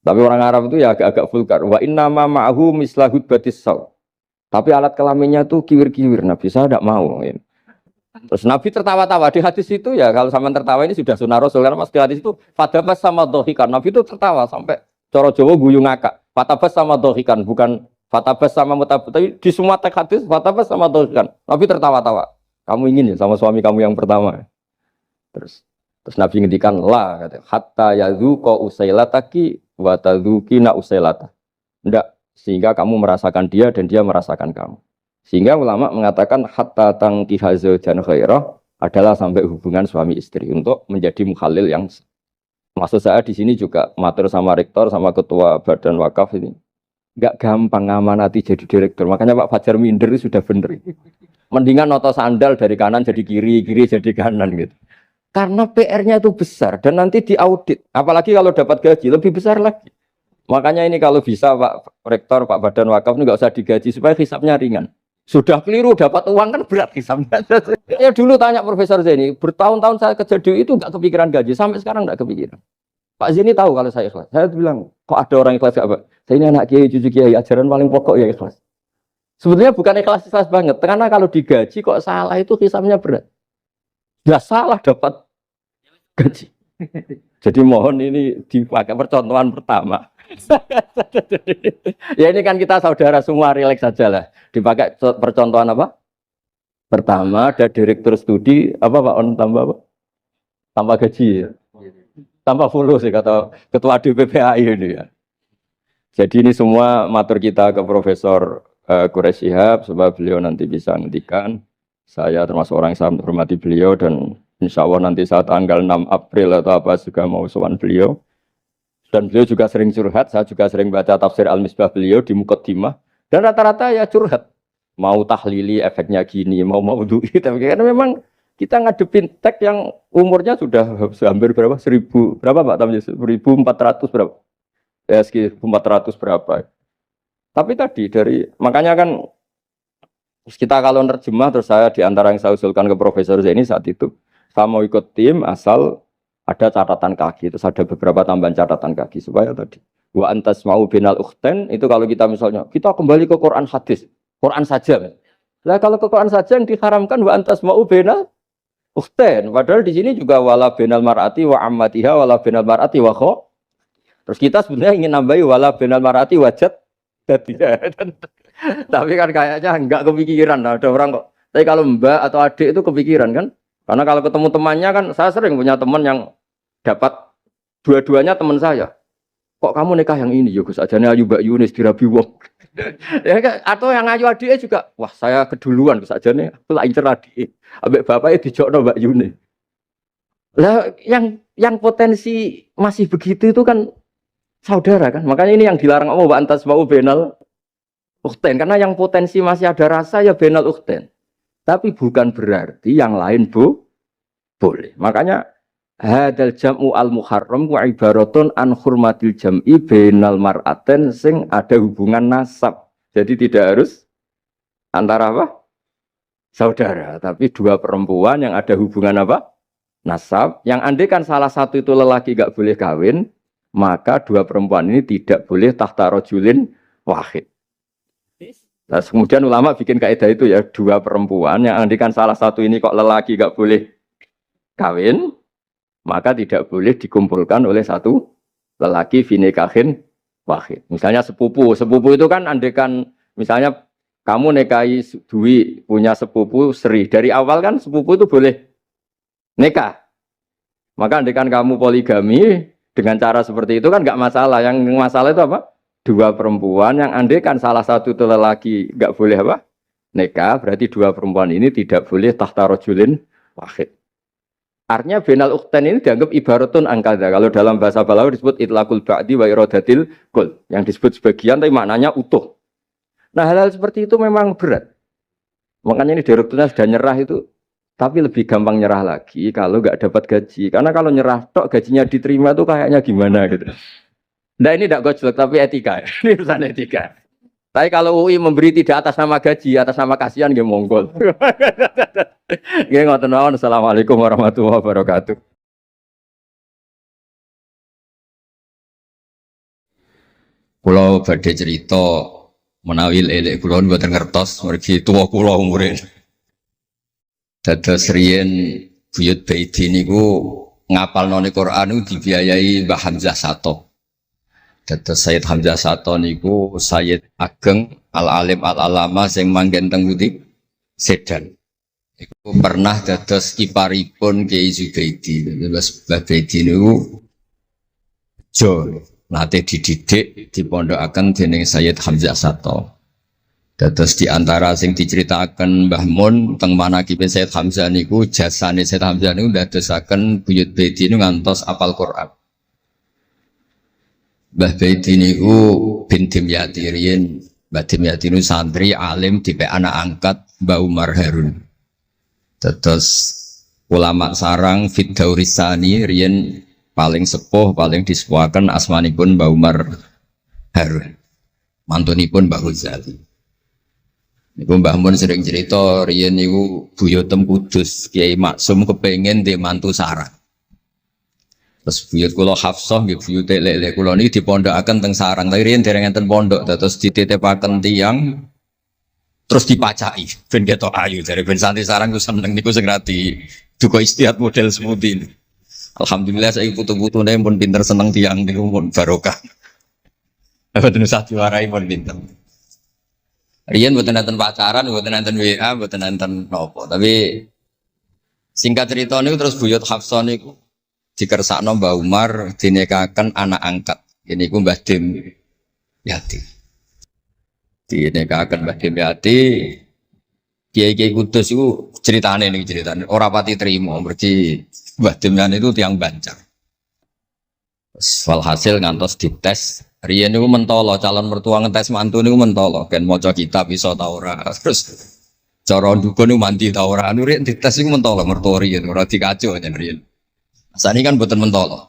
[SPEAKER 1] Tapi orang Arab itu ya agak-agak vulgar. Wa inna ma ma'ahu mislahud batis saw. Tapi alat kelaminnya tuh kiwir-kiwir. Nabi saya tidak mau. Terus Nabi tertawa-tawa di hadis itu ya, kalau sama tertawa ini sudah sunnah Rasul karena mas di hadis itu fatabas sama dohikan. Nabi itu tertawa sampai coro Jawa guyu ngakak. Fatabas sama dohikan, bukan fatabas sama mutabut. Tapi di semua teks hadis fatabas sama dohikan. Nabi tertawa-tawa. Kamu ingin ya sama suami kamu yang pertama. Terus Nabi ngendikan la kata hatta yadzuqa usailataki wa tadzukina usailata. Enggak, sehingga kamu merasakan dia dan dia merasakan kamu. Sehingga ulama mengatakan hatta tankiha zaujan khairah adalah sampai hubungan suami istri untuk menjadi mukhalil yang maksud saya di sini juga matur sama rektor sama ketua badan wakaf ini enggak gampang ngamanati jadi direktur. Makanya Pak Fajar minder itu sudah benar. Mendingan noto sandal dari kanan jadi kiri, kiri jadi kanan gitu. Karena PR-nya itu besar dan nanti diaudit. Apalagi kalau dapat gaji lebih besar lagi. Makanya ini kalau bisa Pak Rektor, Pak Badan Wakaf ini nggak usah digaji supaya hisapnya ringan. Sudah keliru dapat uang kan berat hisapnya. Ya dulu tanya Profesor Zaini, bertahun-tahun saya kerja di itu nggak kepikiran gaji, sampai sekarang nggak kepikiran. Pak Zaini tahu kalau saya ikhlas. Saya bilang, kok ada orang ikhlas apa? Saya ini anak kiai, cucu kiai, ajaran paling pokok ya ikhlas. Sebetulnya bukan ikhlas banget, karena kalau digaji kok salah itu hisapnya berat. Nggak salah dapat gaji. Jadi mohon ini dipakai percontohan pertama. Ya ini kan kita saudara semua, rileks saja lah. Dipakai percontohan apa? Pertama ada direktur studi apa Pak On tambah apa? Tambah gaji ya. Tambah follow sih kata ketua DPPAI ini ya. Jadi ini semua matur kita ke Profesor Quraish Shihab supaya beliau nanti bisa ngendikan. Saya termasuk orang yang sangat menghormati beliau dan insya Allah nanti saat tanggal 6 April atau apa juga mau sowan beliau. Dan beliau juga sering curhat, saya juga sering baca tafsir Al-Misbah beliau di Muqaddimah. Dan rata-rata ya curhat. Mau tahlili efeknya gini, mau maudhu'i. Tapi karena memang Kita ngadepin teks yang umurnya sudah hampir berapa? 1000 berapa Pak Tamji? 1400 berapa? Ya sekitar 1400 berapa. Tapi tadi dari makanya kan kita kalau nerjemah terus saya di antara yang saya usulkan ke Profesor Zaini saat itu saya mau ikut tim asal ada catatan kaki, terus ada beberapa tambahan catatan kaki supaya tadi wa antas mau binal ukhten itu kalau kita misalnya kita kembali ke Quran hadis, Quran saja. Lah kalau ke Quran saja yang diharamkan wa antas mau binal ukhten, padahal di sini juga wala binal mar'ati wa ammatiha wala binal mar'ati wa kho. Terus kita sebenarnya ingin nambahi wala binal mar'ati wajat jadi. Tapi kan kayaknya enggak kepikiran. Nah, ada orang kok. Tapi kalau mbak atau adik itu kepikiran kan? Karena kalau ketemu temannya kan, saya sering punya teman yang dapat dua-duanya teman saya. Kok kamu nikah yang ini? Ya Gus, ajane ayu Mbak Yunis dirabi wong. Ya kan? Atau yang ayu adiknya juga, wah saya keduluan Gus ajane, aku tak incer adik. Ambek bapaknya dijokno Mbak Yunis. Lah yang potensi masih begitu itu kan saudara kan? Makanya ini yang dilarang Allah wa antas mau benal ukhten, karena yang potensi masih ada rasa ya benal ukhten. Tapi bukan berarti yang lain boleh. Makanya hadal jam'u al muharram wa ibaratun an hurmatil jam'i benal mar'aten sing ada hubungan nasab. Jadi tidak harus antara apa? Saudara, tapi dua perempuan yang ada hubungan apa? Nasab. Yang andai kan salah satu itu lelaki gak boleh kawin, maka dua perempuan ini tidak boleh tahta rajulin wahid. Nah, kemudian ulama bikin kaidah itu ya, dua perempuan yang andikan salah satu ini kok lelaki gak boleh kawin, maka tidak boleh dikumpulkan oleh satu lelaki finikahin wahid. Misalnya sepupu itu kan andikan misalnya kamu nikahi Dwi punya sepupu Sri, dari awal kan sepupu itu boleh nikah. Maka andikan kamu poligami dengan cara seperti itu kan gak masalah. Yang masalah itu apa? Dua perempuan yang andai kan salah satu itu lelaki nggak boleh apa nikah, berarti dua perempuan ini tidak boleh tahta rajulin wahid. Artinya benal ukhten ini dianggap ibaratun angkada. Kalau dalam bahasa Balawi disebut itlaqul ba'di wa iradatil kul, yang disebut sebagian tapi maknanya utuh. Nah hal-hal seperti itu memang berat. Makanya ini direkturnya sudah nyerah itu, tapi lebih gampang nyerah lagi kalau nggak dapat gaji. Karena kalau nyerah tok gajinya diterima tuh kayaknya gimana gitu. Nah ini tidak gojlok tapi etika, ini urusan etika. Tapi kalau UI memberi tidak atas nama gaji, atas nama kasihan, dia monggol. Gini ngoten mawon. Assalamualaikum warahmatullahi wabarakatuh. Kulo badhe cerita menawi elek kulo mboten ngertos mergi tuwa kulo umure. Dados riyen buyut Baiti niku ngapalnone Quran niku dibiayai Mbah Hamzah Sato. Dados Sayyid Hamzah Sato niku Sayyid Ageng Al-Alim Al-Alama sing manggen teng Putih Sedan. Iku pernah dados kiparipun Kiai Zubaidi. Dados Mbah Baidi niku jo nate dididik dipondokaken dening Sayyid Hamzah Sato. Dados di antara sing diceritaken Mbah Mun teng manakibe Sayyid Hamzah niku jasane Sayyid Hamzah niku ndadosaken buyut Baidi niku ngantos apal Quran. Mbah Baidi niku bin Dimyati riyen, Mbah Dimyati niku santri alim dipek anak angkat Mbah Umar Harun. Terus ulama sarang Fiddaurisani riyen paling sepuh, paling disepuhaken asmanipun Mbah Umar Harun. Mantunipun Mbah Ghazali. Niku Mbah Mun sering cerita riyen niku buyutem Kudus Kiai Maksum kepengin ndek mantu sarang. Terus buyut kula Hafsah nggih buyut lek kula niki dipondokaken teng sarang. Tapi riyen dereng enten pondok terus dititipaken tiyang terus dipacaki ben ketok ayu jare ben santri sarang ku seneng niku sing rati duka istiad model seperti ini. Alhamdulillah saiki putu-putune pun pinter seneng tiyang niku pun barokah. Mboten usah diwarai pun pinter. Riyen mboten enten pacaran, mboten enten WA, mboten enten nopo. Tapi singkat cerita niku terus buyut Hafsah niku dikersakno Mbah Umar dinikahaken anak angkat. Ini ku Mbah Dim Yati. Dinikahaken Mbah Dim Yati. Kiai-kiai Kudus itu ceritane niki ceritane ora pati trimo mergi Mbah Dim Yati itu tiang Banjar. Walhasil ngantos dites. Riyen niku mentolo calon mertua ngetes mantu niku mentolo kan maca kitab iso ta ora. Terus Cara dukun itu mandi ta ora anu rek dites iku mentolo mertori ora dikaco jan riyen. Asane kan mboten mentolo.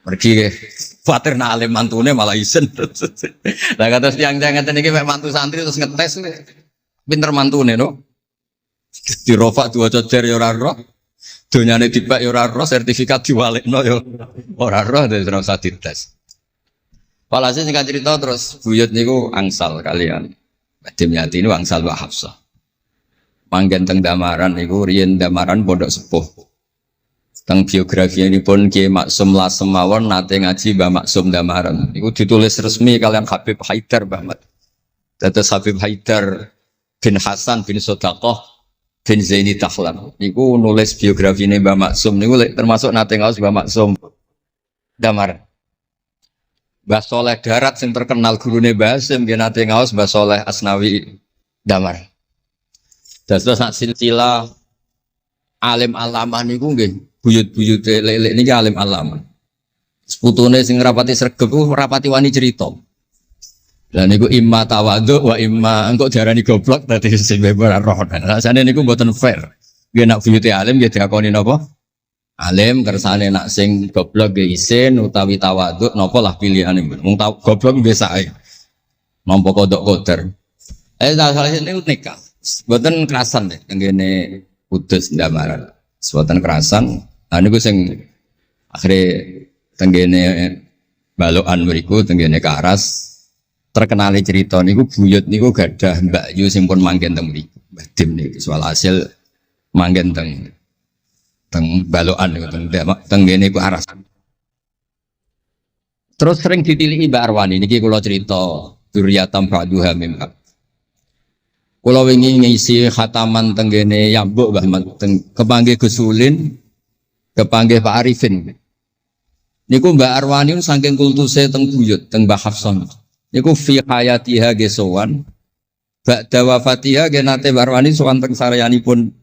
[SPEAKER 1] Pergi khawatir nak alim mantune malah isen. Lah kata tiang-tiang ngeten iki mek mantu santri terus ngetes pinter mantune no. Dirofak dua cocer ya ora roh. Donyane dipek ya ora roh, sertifikat diwalekno ya ora roh terus ora usah dites. Walhasil singkat cerita terus buyut niku angsal kalian. Badhe nyati niku angsal Mbak Hafsah. Manggen teng Damaran niku riyen Damaran pondok sepuh. Teng biografi ini pun Kiai Maksum Lasem mawon nate ngaji Mbah Maksum Damaran. Niku ditulis resmi kalian Habib Haidar Bahmat. Dados Habib Haidar bin Hasan bin Sodaqoh bin Zaini Tahlan. Niku nulis biografi ini Mbah Maksum niku termasuk nate ngaos Mbah Maksum Damaran. Mbah Soleh Darat yang terkenal gurune Mbah Hasim nggih nate ngaos Mbah Soleh Asnawi Damaran. Dados sak silsilah alim alamah niku nggih buyut-buyut lelek niki alim alamah. Seputune sing rapati sregep ku rapati wani cerita. Lah niku imma tawadhu wa imma engko diarani goblok dadi sing beber roh. Rasane niku mboten fair. Nggih nak buyute alim nggih diakoni napa? Alim kersane nak sing goblok nggih isin utawi tawadhu napa lah pilihane. Wong goblok biasa ae. Nampa kodok koder. Salah niku nikah. Mboten kerasan deh tenggene Kudus Damaran. Mboten kerasan. Niku sing akhire tenggene balokan mriku tenggene Karas terkenali cerita niku buyut niku gadah Mbak Yu sing pun manggen teng mriku. Mbah Dim niki soal hasil manggen teng balokan niku tenggene ku Aras. Terus sering ditilihi Mbak Arwani niki kula cerita Duriyatam Ba'duha Mimba. Kula wingi ngisi khataman tenggene Yambuk Mbah kepanggih Gus Ulin, kepanggih Pak Arifin. Niku Mbak Arwani saking kultuse teng buyut teng Mbah Hafsah. Niku fi hayatiha gesowan. Ba'da wafatiha ge nate Mbak Arwani sowan teng saryanipun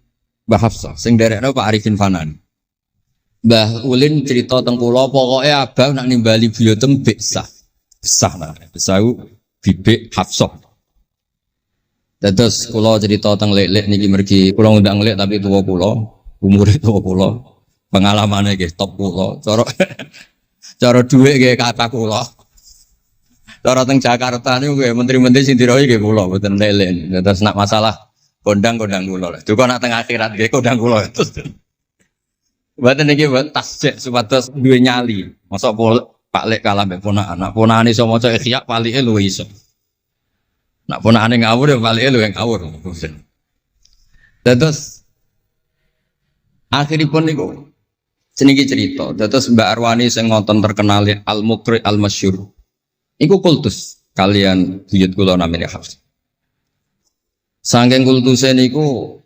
[SPEAKER 1] Mbah Hafsah sing derekno Pak Arifin Fanan. Mbah Ulin cerita teng kula pokoke abang nak nimbali buyutem besah. Besah nah, besah bibik Hafsah. Terus kula cerita teng lek-lek niki mergi kula ngundang lek tapi tuwa kula, umure tuwa kula. Pengalamane nggih top kula. Cara dhuwit nggih kata kula. Cara teng Jakarta niku nggih menteri-menteri sing dirohi nggih kula mboten lek-lek. Terus nak masalah kondang-kondang kula. Duka nak teng akhirat nggih kondang kula. Mboten niki tasjek supados duwe nyali. Mosok Pak Lek kalah mbek ponakan. Nak ponakane iso maca Ihya palike luwih iso. Nak ponakane ngawur ya palike luwih ngawur. Terus akhiripun niku seniki cerita. Terus Mbak Arwani sing ngonten terkenal Al-Muqri Al-Masyhur. Iku kultus kalian buyut kula namine Hafs. Saking kultuse niku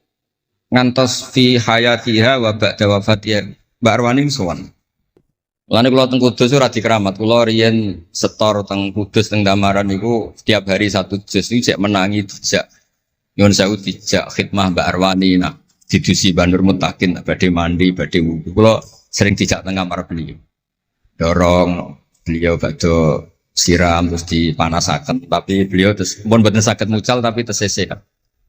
[SPEAKER 1] ngantos fi hayatiha wa ba'da wafatiha Mbak Arwani sowan. Lane kula teng Kudus ora dikeramat, kula riyen setor teng Kudus teng Damaran niku setiap hari satu juz niku cek menangi dijak. Nyuwun sewu dijak khidmah Mbak Arwani nak didusi Banur Mutakin badhe mandi, badhe wudu. Kula sering dijak teng kamar beliau. Dorong beliau badhe siram terus dipanasaken, tapi beliau terus pun boten saged mucal tapi tesese.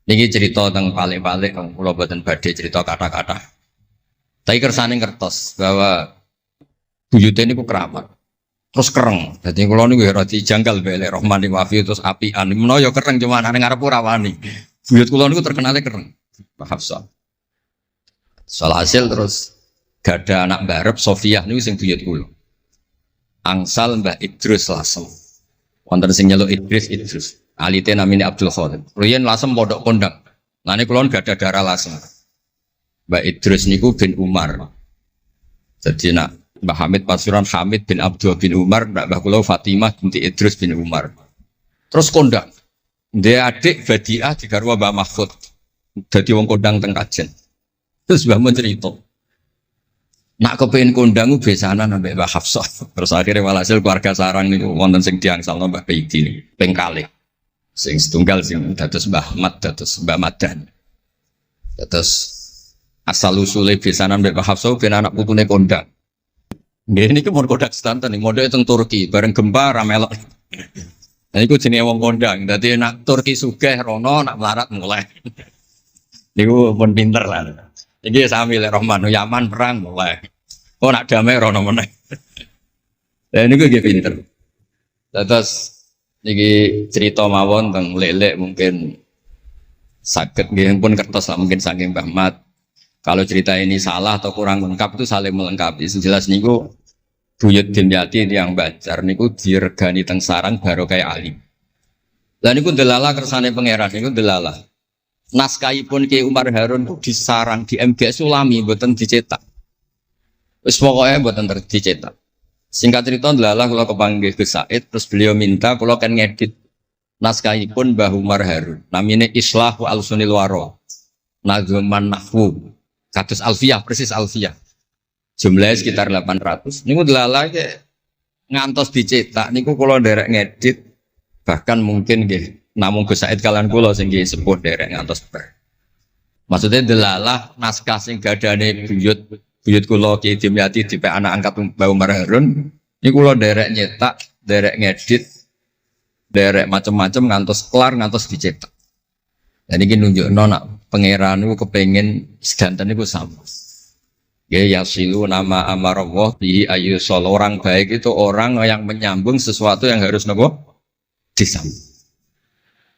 [SPEAKER 1] Niki cerita teng palik-palik kula boten badhe cerita kata-kata. Tapi kersane ngertos bahwa buyute niku keramat. Terus kereng. Dadi kula niku ora dijanggal belek Rahmani Wafi terus apian. Menawa ya kereng cuma nang ngarep ora wani. Buyut kula niku terkenale kereng. Pak Hafsah. Soal hasil terus gada anak barep Sofiah niku sing buyut kula. Angsal Mbah Idrus Lasem. Wonten sing nyeluk Idrus. Alite namine Abdul Khadir. Riyen Lasem pondok kondang. Lane kula gada darah Lasem. Mbah Idrus niku bin Umar. Jadi nak Mbah Hamid Pasuruan Hamid bin Abdul bin Umar, Mbah kula Fatimah binti Idrus bin Umar. Terus kondang. Dia adik Badiah digarwa Mbah Mahfud. Dadi wong kondang teng Kajen. Terus Mbah mun cerita. Nak kepengin kondang ku besanan ambek Mbah Hafsah. Terus akhirnya walhasil keluarga sarang niku wonten sing diangsalno Mbah Baidi niku ping kalih. Sing setunggal sing dados Mbah Ahmad dados Mbah Madan. Terus asal usule besanan mbek Mbah Hafsah ben anak putune kondang. Nggih niki mun kodak sedanten ning mondhoke teng Turki bareng gempa ra melok. Nah iku jenenge wong kondang. Dadi nak Turki sugih rono nak melarat mulai. Niku pun pinter lah. Iki sami lek Rahman Yaman perang mulai. Oh nak damai rono meneh. Lah niku nggih pinter. Terus niki cerita mawon tentang lelek mungkin sakit nggih pun kertas lah mungkin saking Mbah Mat. Kalau cerita ini salah atau kurang lengkap itu saling melengkapi. Sejelas niku Buyut Dimyati yang Banjar niku diregani teng sarang baru kayak alim. Lah niku delala kersane pangeran niku delala. Naskahipun Ki Umar Harun itu disarang di MGS Sulami mboten dicetak. Wis pokoke mboten dicetak. Singkat cerita delala kula kepanggih Gus Said terus beliau minta kula kan ngedit naskahipun Mbah Umar Harun. Namine Islahu Al-Sunil Waro. Nazman Nahwu. Kados Alfiyah persis Alfiyah. Jumlahnya sekitar 800. Niku delala ngantos dicetak niku kula nderek ngedit bahkan mungkin nggih namung Gus Said kalian kula sing nggih sepuh derek ngantos ber. Maksudnya delalah naskah sing gadane buyut kula Ki Dimyati dipek anak angkat Mbah Umar Harun niku kula derek nyetak, derek ngedit, derek macam-macam ngantos kelar ngantos dicetak. Dan iki nunjukno nak pangeran niku kepengin sedanten niku sama. Ya yasilu nama amarallah bihi ayyusol orang baik itu orang yang menyambung sesuatu yang harus nopo disambung.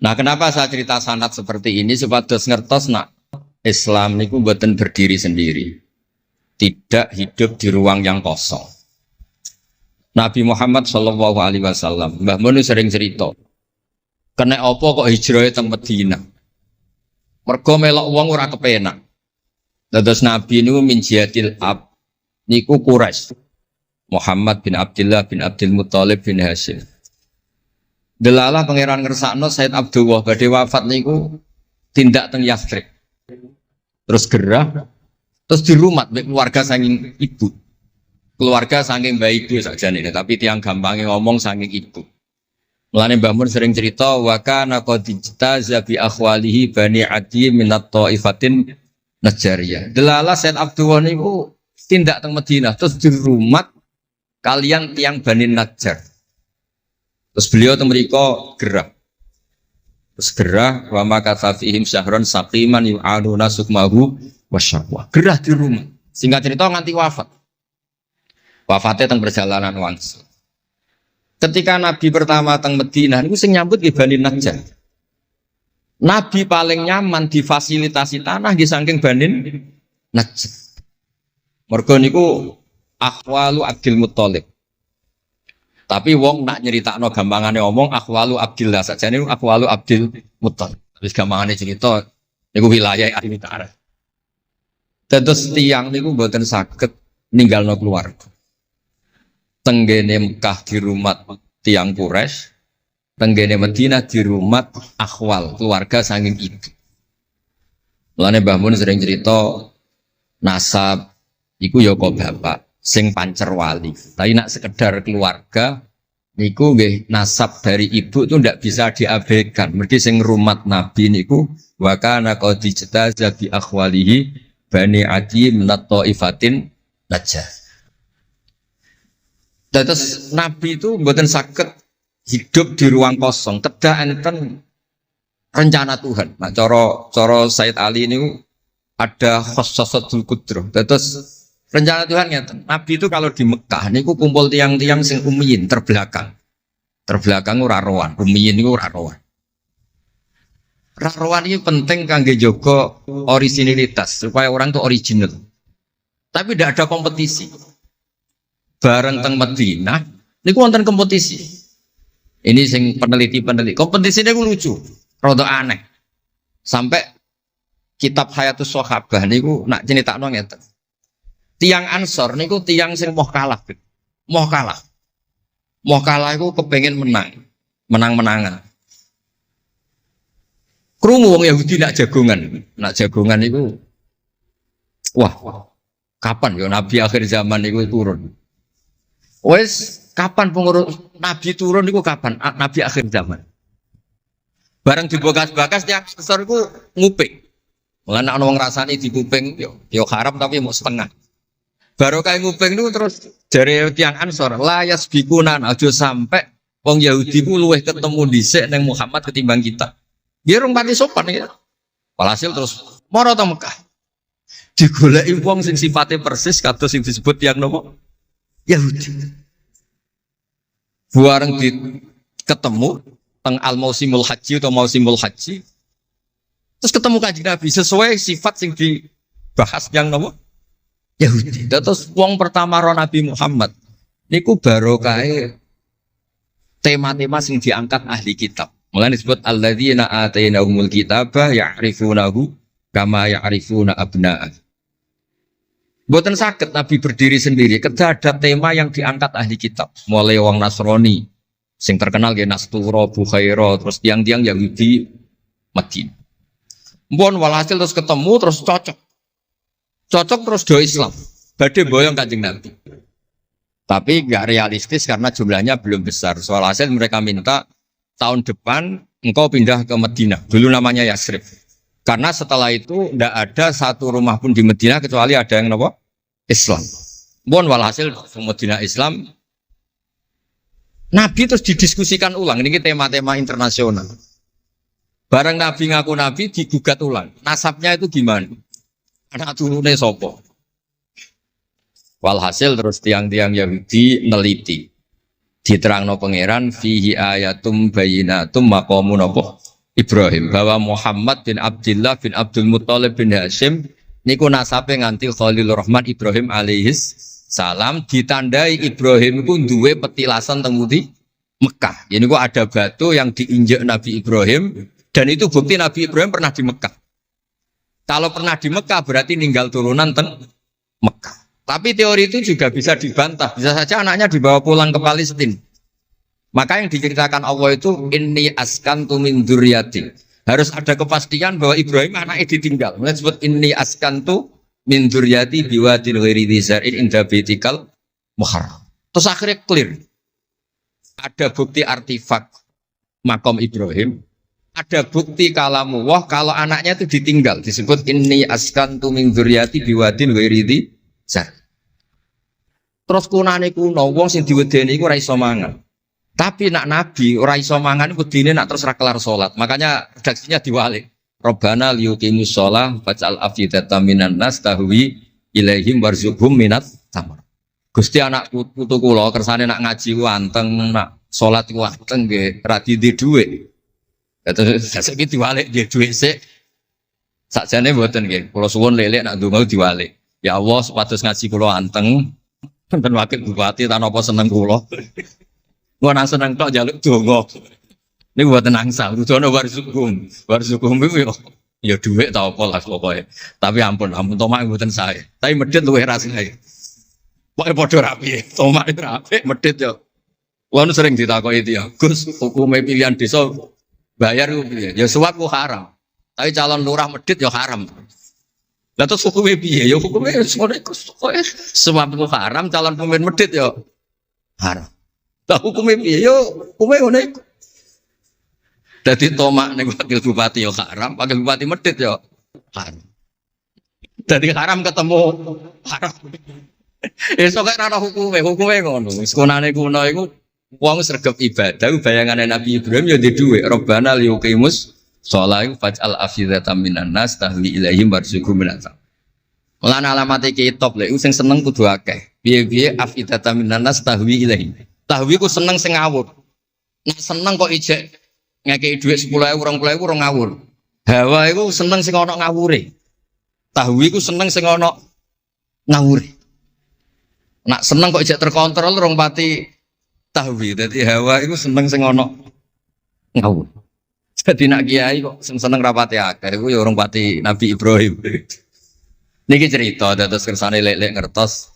[SPEAKER 1] Nah, kenapa saya cerita sanad seperti ini? Supados ngertos nak Islam niku mboten berdiri sendiri. Tidak hidup di ruang yang kosong. Nabi Muhammad sallallahu alaihi wasallam, Mbah Mun sering cerita. Kena apa kok hijrah teng Madinah? Mergo melok wong ora kepenak. Dados Nabi niku min jihadil ab niku Quraisy. Muhammad bin Abdullah bin Abdul Muthalib bin Hashim. Delalah pangeran ngersakno Said Abdullah badhe wafat niku tindak teng Yathrib. Terus gerah terus dirumat mek keluarga saking ibu. Keluarga saking bayi ibu sakjane tapi tiang gampangnya ngomong saking ibu. Mulane Mbah Mun sering cerita wa kana qad ijtaza bi akhwalihi bani Adi minat taifatin Najariyah. Delalah Said Abdullah niku tindak teng Madinah terus dirumat kalian tiang Bani Najjar. Terus beliau temriko gerah. Terus gerah wa makatha fihim syahron saqiman yu'aduna sukmahu wasyaqwa. Gerah di rumah. Singkat cerita nganti wafat. Wafatnya teng perjalanan wangsul. Ketika Nabi pertama teng Madinah niku sing nyambut nggih Bani Najjar. Nabi paling nyaman difasilitasi tanah nggih saking Bani Najjar. Mergo niku akhwalu Abdul Muthalib. Tapi wong nak nyeritakno gampangane omong akhwalu Abdillah sakjane akhwalu Abdul Muthalib. Wis gampangane cerita niku wilayah ahli utara. Terus tiang niku mboten saged ninggalno keluarga. Tenggene Mekah di rumah tiang Quraisy, tenggene Madinah di rumah akhwal keluarga saking ibu. Mulane Mbah Mun sering cerita nasab iku ya kok bapak sing pancer wali. Tapi nak sekedar keluarga niku nggih nasab dari ibu itu ndak bisa diabaikan. Mergi sing rumat Nabi niku wa kana qad ijtaza bi akhwalihi bani Adi minat taifatin najah. Terus Nabi itu mboten saged hidup di ruang kosong, kedah enten rencana Tuhan. Nah, cara Said Ali niku ada khossasatul qudrah. Terus rencana Tuhan ngeten. Nabi itu kalau di Mekah niku kumpul tiang-tiang sing ummiyin terbelakang. Terbelakang ora rowan, ummiyin niku ora rowan. Ra rowan iki penting kangge jaga originalitas supaya orang itu original. Tapi tidak ada kompetisi. Bareng teng Madinah niku wonten kompetisi. Ini sing peneliti. Kompetisinya niku lucu, rada aneh. Sampai kitab Hayatus Sahabah niku nak ceritakno ngeten. Tiang Ansor niku tiang sing moh kalah. Moh kalah iku kepengin menang-menangan. Krungu wong Yahudi nak jagongan niku wah, kapan ya Nabi akhir zaman niku turun? Wes kapan pengurus Nabi turun niku kapan? Nabi akhir zaman. Bareng dibakas-bakas tiang Ansor iku nguping. Mulane ana wong rasani dikuping yo haram tapi mau setengah. Baru kayak nguping itu terus dari tiang Ansor layas bikunan aja sampai wong Yahudi ku luweh ketemu dhisik neng Muhammad ketimbang kita. Dia rong pati sopan ya. Walhasil terus Moro teng Mekah. Digoleki wong sing sifate persis kados sing disebut yang nopo? Yahudi. Bareng ketemu teng al-mausimul haji atau mausimul haji. Terus ketemu Kanjeng Nabi sesuai sifat sing dibahas yang nopo? Yahudi. Terus wong pertama ro Nabi Muhammad niku barokahe tema-tema sing diangkat ahli kitab. Mulane disebut alladzina atainahumul kitaba ya'rifunahu kama ya'rifuna abna'ah. Mboten saged Nabi berdiri sendiri, kedah ada tema yang diangkat ahli kitab. Mulai wong Nasrani sing terkenal nggih Nastura, Bukhaira, terus tiang-tiang Yahudi Madinah. Mbon walhasil terus ketemu terus cocok. Cocok terus do Islam. Badhe boyong Kanjeng Nabi. Tapi enggak realistis karena jumlahnya belum besar. Soal hasil mereka minta tahun depan engkau pindah ke Madinah. Dulu namanya Yasrib. Karena setelah itu tidak ada satu rumah pun di Madinah kecuali ada yang apa? Islam. Bon walhasil Madinah Islam. Nabi terus didiskusikan ulang. Ini tema-tema internasional. Bareng Nabi ngaku Nabi digugat ulang. Nasabnya itu gimana? Anak turunnya sopo. Walhasil terus tiang-tiang Yahudi neliti. Diterangno pangeran fihi ayatum bayinatum maqamun apa? Ibrahim, bahwa Muhammad bin Abdullah bin Abdul Muttalib bin Hashim niku nasabe nganti Khalilur Rahman Ibrahim alaihis salam, ditandai Ibrahim itu duwe petilasan teng Mekah. Ini kok ada batu yang diinjak Nabi Ibrahim dan itu bukti Nabi Ibrahim pernah di Mekah. Kalau pernah di Mekah berarti ninggal turunan teng Mekah. Tapi teori itu juga bisa dibantah. Bisa saja anaknya dibawa pulang ke Palestina. Maka yang diceritakan Allah itu inni askantu min dzurriyyati. Harus ada kepastian bahwa Ibrahim anaknya ditinggal. Mulai disebut inni askantu min dzurriyyati biwadin ghairi dzar'in inda baitikal muharram. Terus akhirnya clear. Ada bukti artifak makom Ibrahim, ada bukti kalamullah kalau anaknya itu ditinggal. Disebut inni askantu min dzurriyyati biwadin ghairi dzar'in. Terus kunane kuno wong sing diwedeni iku ora iso mangan. Tapi nak Nabi ora iso mangan wedine nak terus ra kelar salat. Makanya redaksinya diwalik. Rabbana liyuqimus shalah faj'al afidatan minan nas tahwi ilaihim warzuqhum minat tamar. Gusti anak putu kula kersane nak ngaji ku anteng, nak salat ku anteng nggih ra di dhuwit. Terus saiki diwalik nggih dhuwit sik. Sakjane mboten nggih. Kula suwun lelek nak ndonga diwalik. Ya Allah supados ngaji kula anteng. Enten wakil bupati ta napa seneng kula. Gua nang seneng tok njaluk donga. Niku mboten angsal, kudono warzuqhum. Warzuqhum iku ya dhuwit ta apa lah pokoke. Tapi ampun tomak mboten sae. Tapi medhit luwih rasane. Pokoke padha rapi. Tomak itu rapi, medhit ya. Wong sering ditakoki dia, Gus, hukume pilihan desa bayar ku piye? Ya suap ku haram. Tapi calon lurah medhit ya haram. Lah terus hukume piye? Ya hukume ngono iku pokoke suap ku haram, calon pemimpin medhit ya haram. Lah hukume piye? Yo hukume ngono iku. Dadi tomak ning wakil bupati yo haram, wakil bupati medhit yo haram. Dadi haram ketemu haram. Esuk kok ora hukume ngono. Wis konane kuno iku wong sregep ibadah bayangane Nabi Ibrahim yo ndek dhuwit. Rabbana liyuqimus shalah faj'al afidatan minan nas tahwi ilaihim warzuqhum minat. Lan alamate kitab lek sing seneng kudu akeh. Piye-piye afidatan minan nas tahwi ilaihim. Tahwi ku seneng sing ngawur. Nek seneng kok ijek ngekeki dhuwit 10.000 20.000 ora ngawur. Hawa iku seneng sing ana ngawure. Tahwi ku seneng sing ana ngawure. Nak seneng kok ijek terkontrol rong pati tahwi. Dadi hawa iku seneng sing ana ngawur. Jadi nak kiai kok seneng rapati akeh iku ya rong pati Nabi Ibrahim. Niki cerita dados kersane lek-lek ngertos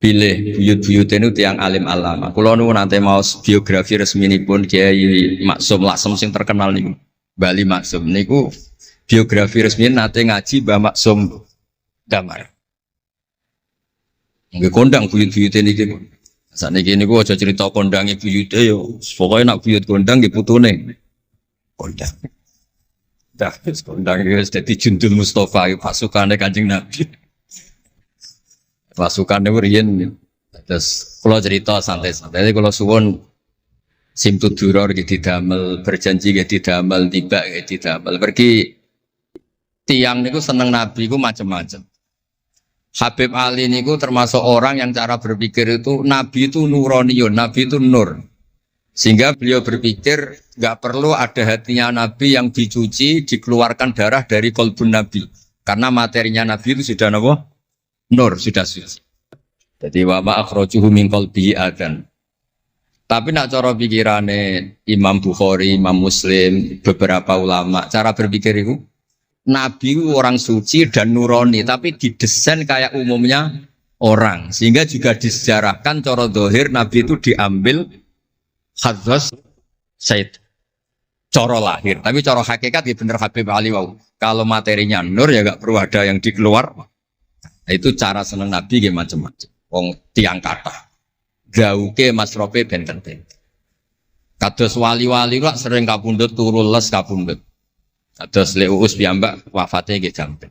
[SPEAKER 1] pilih buyut-buyut itu tiang alim alama. Kulo nu nanti mau biografi resmi ini pun Kiai Maksum Lasem sing terkenal nih Bali Maksum. Niku biografi resmi nanti ngaji Mbah Maksum Damar. Nggih kondang buyut-buyut ini gitu. Saat ini niku aja cerita kondangnya buyut yo. Pokoknya nak buyut kondang di putune kondang. Dah kondang itu jadi Jundul Mustafa pasukannya Kanjeng Nabi. Pasukan itu riyen terus kalau cerita santai-santai jadi kalau suwon simtu duror gitu damel berjanji gitu damel tiba gitu damel pergi tiang niku seneng Nabi ku macam-macam. Habib Ali niku termasuk orang yang cara berpikir itu Nabi itu nuraniun, Nabi itu nur. Sehingga beliau berpikir nggak perlu ada hatinya Nabi yang dicuci, dikeluarkan darah dari kolbun Nabi. Karena materinya Nabi itu sudah apa? Nur, sudah suci. Jadi wa ma akhrajuhu min qalbihi adan. Tapi nak cara pikirane Imam Bukhari, Imam Muslim, beberapa ulama, cara berpikir itu Nabi orang suci dan nurani, tapi didesain kayak umumnya orang. Sehingga juga disejarahkan cara zahir Nabi itu diambil khadzas Said. Cara lahir, tapi cara hakikat ya bener Habib Ali wau. Kalau materinya nur ya gak perlu ada yang dikeluar. Nah, itu cara seneng Nabi ya macam-macam. Wong tiang kata. Gauke masrope benten-benten. Kados wali-wali kok sering kapundhut turu les kapundhut. Kados Leuus piyambak wafate nggih jampen.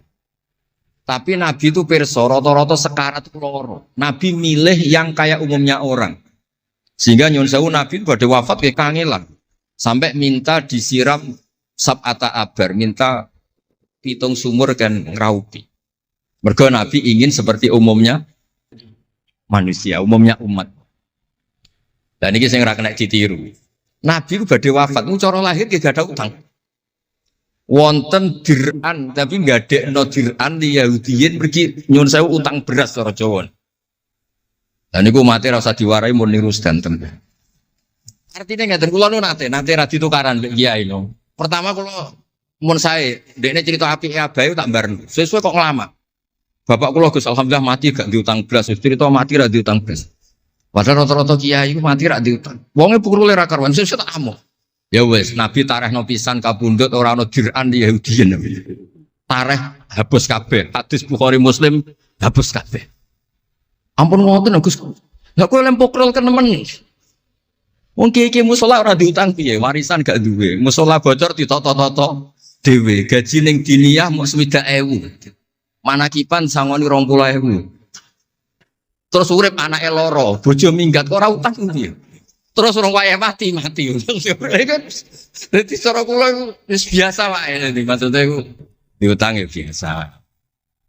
[SPEAKER 1] Tapi Nabi itu pirsa rata-rata sekarat loro. Nabi milih yang kayak umumnya orang. Sehingga nyuwun sewu Nabi pada wafat kayak kangelan. Sampai minta disiram sab'ata abar, minta pitung sumur kan ngraupi. Mergo Nabi ingin seperti umumnya manusia, umumnya umat. Dan ini saya nggak kena ditiru. Nabi itu badhe wafat, cara lahir gak ada utang. Wonten dir'an, tapi nggak ada no dir'an di Yahudiyin pergi nyuwun sewu utang beras cara Jawa. Dan niku mati rasa diwarai mun niru sedanten. Artinya ngeten kula nu nate ra ditukaran mbek kiai no. Pertama kula mun sae ndekne cerita apike abahe tak bareng. Sesuai kok lama. Bapak kula Gus alhamdulillah mati gak diutang beras, cerita mati ra diutang beras. Padahal rata-rata kiai iku mati ra diutang. Wonge pukule ra karuan sesuk tak amuk. Ya wis Nabi tarehno pisan kabundut ora ana dir'an Yahudiyin. Tareh hapus kabeh. Hadis Bukhari Muslim hapus kabeh. Ampun ngoten Gus. Lah kowe lempok rol kenemen. Wong kiye-kiye musala ora diutang piye? Warisan gak duwe. Musala bocor ditoto-toto dhewe. Gaji ning diniyah mung 60.000. Manakipan sangoni 20.000. Terus urip anake loro, bojo minggat kok ora utang piye? Terus orang wayah mati. Dadi cara kula wis biasa wae. Maksudnya diutang ya biasa.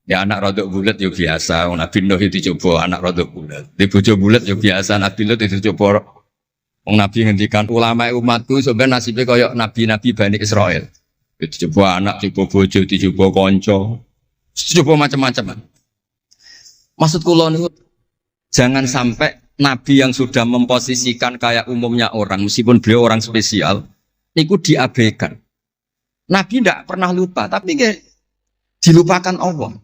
[SPEAKER 1] Ya anak rodok bulat ya biasa, Nabi Nuh itu coba anak rodok bulat. Di bojo bulat ya biasa, Nabi Nuh itu coba. Wong Nabi ngendikan ulama umatku sebenarnya nasibnya kayak nabi-nabi Bani Israel. Itu coba anak, coba bojo, coba konco, coba macam-macam. Maksud kula niku jangan sampai Nabi yang sudah memposisikan kayak umumnya orang, meskipun beliau orang spesial, niku diabaikan. Nabi tidak pernah lupa, tapi dilupakan Allah.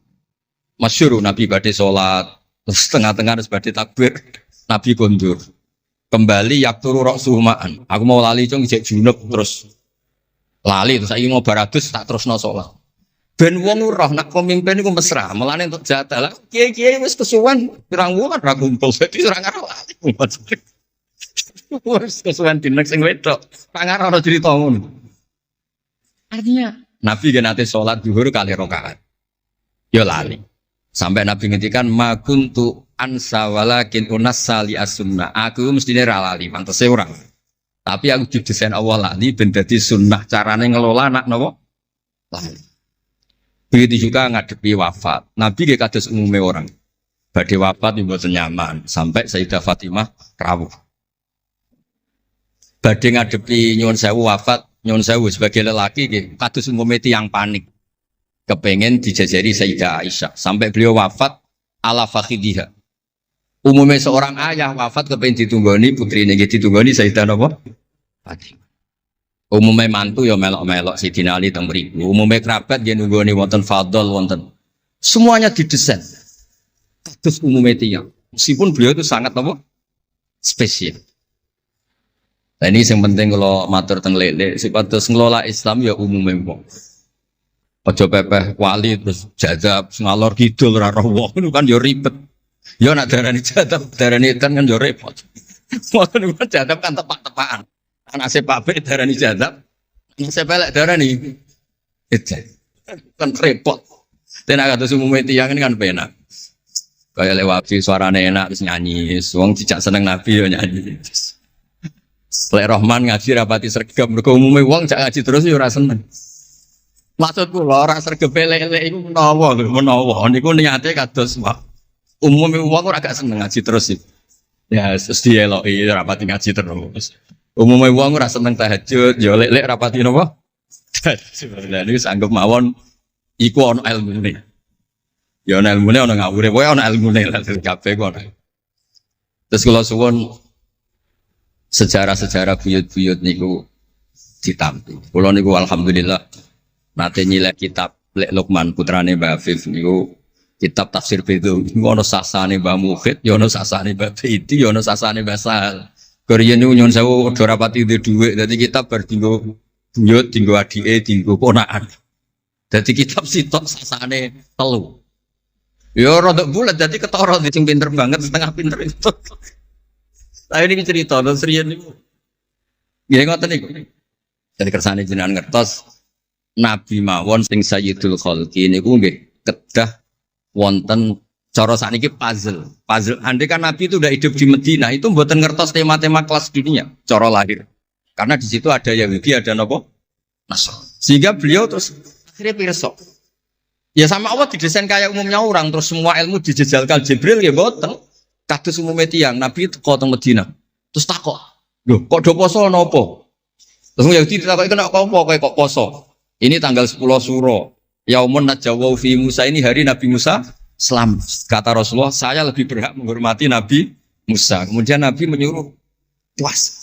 [SPEAKER 1] Masyhur Nabi badhe salat, terus tengah-tengah harus badhe takbir, Nabi kondur. Kembali yakturu ra'suhu ma'an. Aku mau lali cung ijek junub terus lali terus saiki mau baratus tak terusno salat. Ben wong roh nak pemimpin iku mesra, melane untuk jatah. Lah kiai-kiai wis kesuwen pirang wulan ra kumpul, dadi ora ngarep lali. Wis kesuwen dinek sing wedok. Pangar ora cerita ngono. Artinya Nabi nate salat zuhur kali rakaat. Ya lali. Sampai Nabi ngendikan ma kuntu ansa walakin unassali as-sunnah. Aku mestine ra lali, pantese ora. Tapi aku didesain Allah lali ben dadi sunnah carane ngelola anak napa? Lali. Begitu juga ngadepi wafat. Nabi nggih kados umume orang. Badhe wafat mboten nyaman sampai Sayyidah Fatimah rawuh. Badhe ngadepi nyuwun sewu wafat, nyuwun sewu sebagai lelaki nggih kados umume tiyang panik. Kepengen dijajari Sayyidah Aisyah sampai beliau wafat ala fakhidiha. Umumnya seorang ayah wafat kepengen ditunggoni putrine nggih ditunggoni Sayyidah napa? Fatimah. Umumnya mantu ya melok-melok Sayyidina Ali teng mriku. Umumnya kerabat nggih nunggoni wonten fadl wonten. Semuanya didesain. Kados umumnya tiyang. Meskipun beliau itu sangat apa? Spesial. Nah ini yang penting kalau matur teng lele sipatos ngelola Islam ya umumnya wong. Ojo pepeh wali terus jadab ngalor kidul ora roh wong kan yo ribet. Yo nak darani jadab darani edan kan yo repot. Wong kan jadab kan tepak-tepakan. Anak sepak be darani jadab, anak sepelek darani edan. Kan repot. Tenak kados umume tiyang ini kan penak. Kayak lewat suarane enak terus nyanyi, wong dijak seneng Nabi yo nyanyi. Lek Rahman ngaji rapati sregep mergo umume wong jak ngaji terus yo ora seneng. Maksud kula ora sregep lele iku menawa lho, menawa niku niate kados umume wong ora gak seneng ngaji terus iki. Ya terus dieloki rapati ngaji terus. Umume wong ora seneng tahajud, ya lek rapati napa? Sebenarnya niku anggap mawon iku ana ilmune. Ya ana ilmune ana ngawure, pokoke ana ilmune lah kabeh kok. Terus kula suwun sejarah-sejarah buyut-buyut niku ditampi. Kula niku alhamdulillah nate nyilek kitab Lek Lukman putrane Mbah Afif niku kitab tafsir Bedho. Niku ana sasane Mbah Mukhid, ya ana sasane Mbah Bedi, ya ana sasane Mbah Sahal. Koriyen niku nyuwun sewu ora rapati duwe dhuwit, dadi kitab bar dinggo buyut, dinggo adike, dinggo ponakan. Dadi kitab sitok sasane telu. Ya rada bulat dadi ketara sing pinter banget setengah pinter itu. Lah ini cerita terus riyen niku. Nggih ngoten niku. Jadi kersane jenengan ngertos Nabi mawon sing Sayyidul Khalqi niku nggih kedah wonten cara sakniki puzzle. Puzzle andai kan Nabi itu udah hidup di Madinah itu mboten ngertos tema-tema kelas dunia cara lahir. Karena di situ ada Yahudi, ada napa? Nasrani. Sehingga beliau terus akhirnya pirsa. Ya sama Allah didesain kayak umumnya orang terus semua ilmu dijejalkan Jibril ya mboten. Kados umume tiyang Nabi teko teng Madinah. Terus takok, "Lho, kok do poso napa?" Terus Yahudi ditakoki kena apa kok poso? Ini tanggal 10 Suro. Yaumun najawau fi Musa, ini hari Nabi Musa selamat. Kata Rasulullah, saya lebih berhak menghormati Nabi Musa. Kemudian Nabi menyuruh puasa.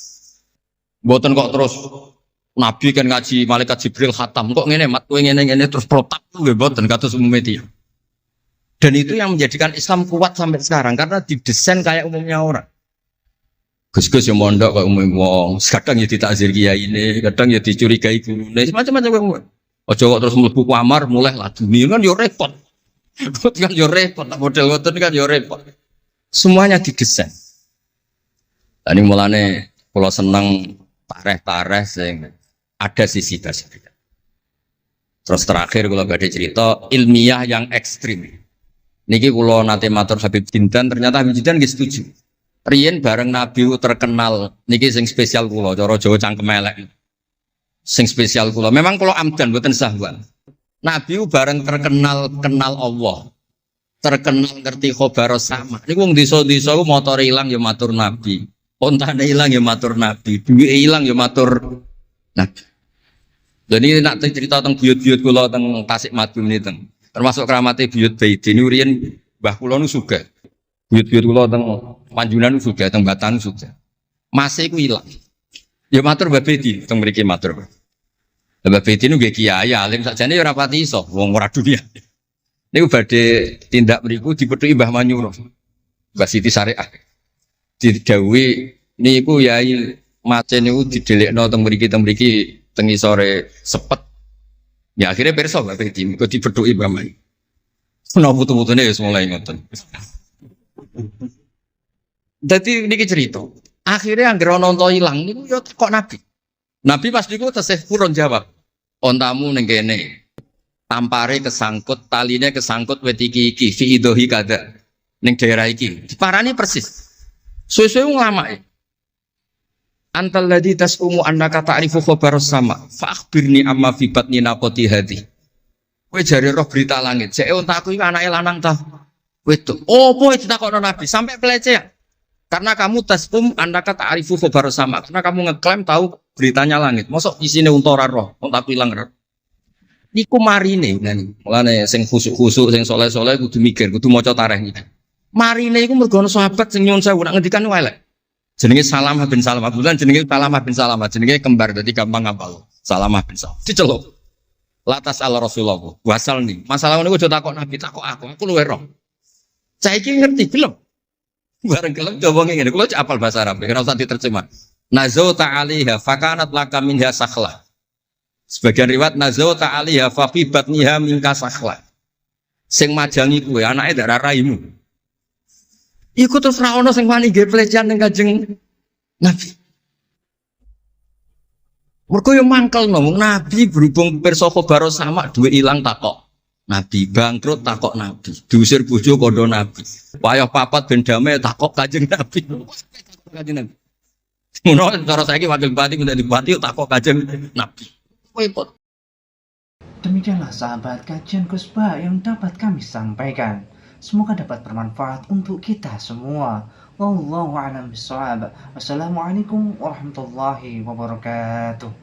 [SPEAKER 1] Mboten kok terus Nabi kan ngaji malaikat Jibril khatam kok ngene mat kowe ngene terus protap nggih mboten kados umume tiyang. Dan itu yang menjadikan Islam kuat sampai sekarang karena didesain kayak umumnya orang. Gus-gus yang mondok kok umum wong, kadang ya ditakzir kiai ini, kadang ya dicurigai gurune, macam-macam wong. Ojo kok terus mlebu kamar mulai lah dunia kan yo repot. Kan yo repot, model ngoten kan yo repot. Semuanya didesain. Lah ini mulane kula seneng tareh-tareh sing ada sisi dasarnya. Terus terakhir kula badhe cerita ilmiah yang ekstrim. Niki kula nate matur Habib Jindan, ternyata Habib Jindan nggih setuju. Riyen bareng Nabi terkenal niki sing spesial kula cara Jawa cangkem elek. Sing spesial kula memang kula amdan mboten sahwan. Nabi bareng terkenal kenal Allah. Terkenal ngerti khobar sama. Niku wong desa-desa ku motore ilang ya matur Nabi. Ontane ilang ya matur Nabi. Duwe ilang ya matur Nabi. Jadi nak cerita tentang buyut-buyut kula teng Tasikmadu niki termasuk keramate buyut Baiti niku riyen mbah kula nu sugih. Buyut-buyut kula teng Panjunan juga, teng Batan juga. Masih ku ilang. Ya matur Mbah Bedi, teng mriki matur. Mbah Bedi nu nggih kiai alim sakjane ya ora pati iso, wong ora dunia. Niku badhe tindak mriku dipethuki Mbah Manyuro. Mbah Siti Syariah. Didhawuhi niku yai macen niku didelekno teng mriki teng isore sepet. Ya akhirnya pirsa Mbah Bedi, kok dipethuki Mbah Manyuro. Ana putu-putune wis mulai ngoten. Jadi ini cerita. Akhirnya anggere ana unta ilang niku ya kok Nabi. Nabi pas niku tesih purun jawab. Ontamu ning kene. Tampare kesangkut, taline kesangkut wit iki fi idhi kada. Ning daerah iki. Diparani persis. Suwe-suwe nglamake. Antal ladzi tasumu annaka ta'rifu khabar sama. Fa akhbirni amma fi batni naqati hadi. Kowe jare roh berita langit. Jek ontaku iki anake lanang ta. Wedok. Opo ditakokno Nabi sampai pelecehan. Karena kamu tasum andaka ta'rifu khabar sama. Karena kamu ngeklaim tahu beritanya langit. Mosok isine unta ora roh, unta ilang roh. Niku marine ngene. Mulane sing khusuk-khusuk sing saleh-saleh kudu mikir, kudu maca tarikh iki. Marine iku mergo ana sahabat sing nyuwun sewu nak ngendikan elek. Jenenge Salamah bin Salamah. Bulan jenenge Salamah bin Salamah, jenenge kembar dadi gampang ngapal. Salamah bin Salamah. Diceluk. Latas ala Rasulullah. Wasal nih. Masalah niku aja takok Nabi, takok aku luwe roh. Saiki ngerti belum? Bareng kelem coba ngene, kula apal bahasa Arab, ora usah diterjemah. Nazau ta'aliha fakanat laka minha sakhla. Sebagian riwayat nazau ta'aliha fa fi batniha minka sakhla. Sing majangi kuwe anake ndak raimu. Iku terus ra ono sing wani nggih pelecehan ning Kanjeng Nabi. Mergo yo mangkelno Nabi berhubung pirsa khabar sama duwe ilang takok. Nabi bangkrut takok Nabi, diusir bojo kondo Nabi. Wayah papat ben damai takok Kanjeng Nabi. Kanjeng Nabi. Ngono cara saiki wakil bupati minta dibupati takok Kanjeng Nabi. Repot.
[SPEAKER 2] Demikianlah sahabat kajian Kusba yang dapat kami sampaikan. Semoga dapat bermanfaat untuk kita semua. Wallahu a'lam bishawab. Wassalamualaikum warahmatullahi wabarakatuh.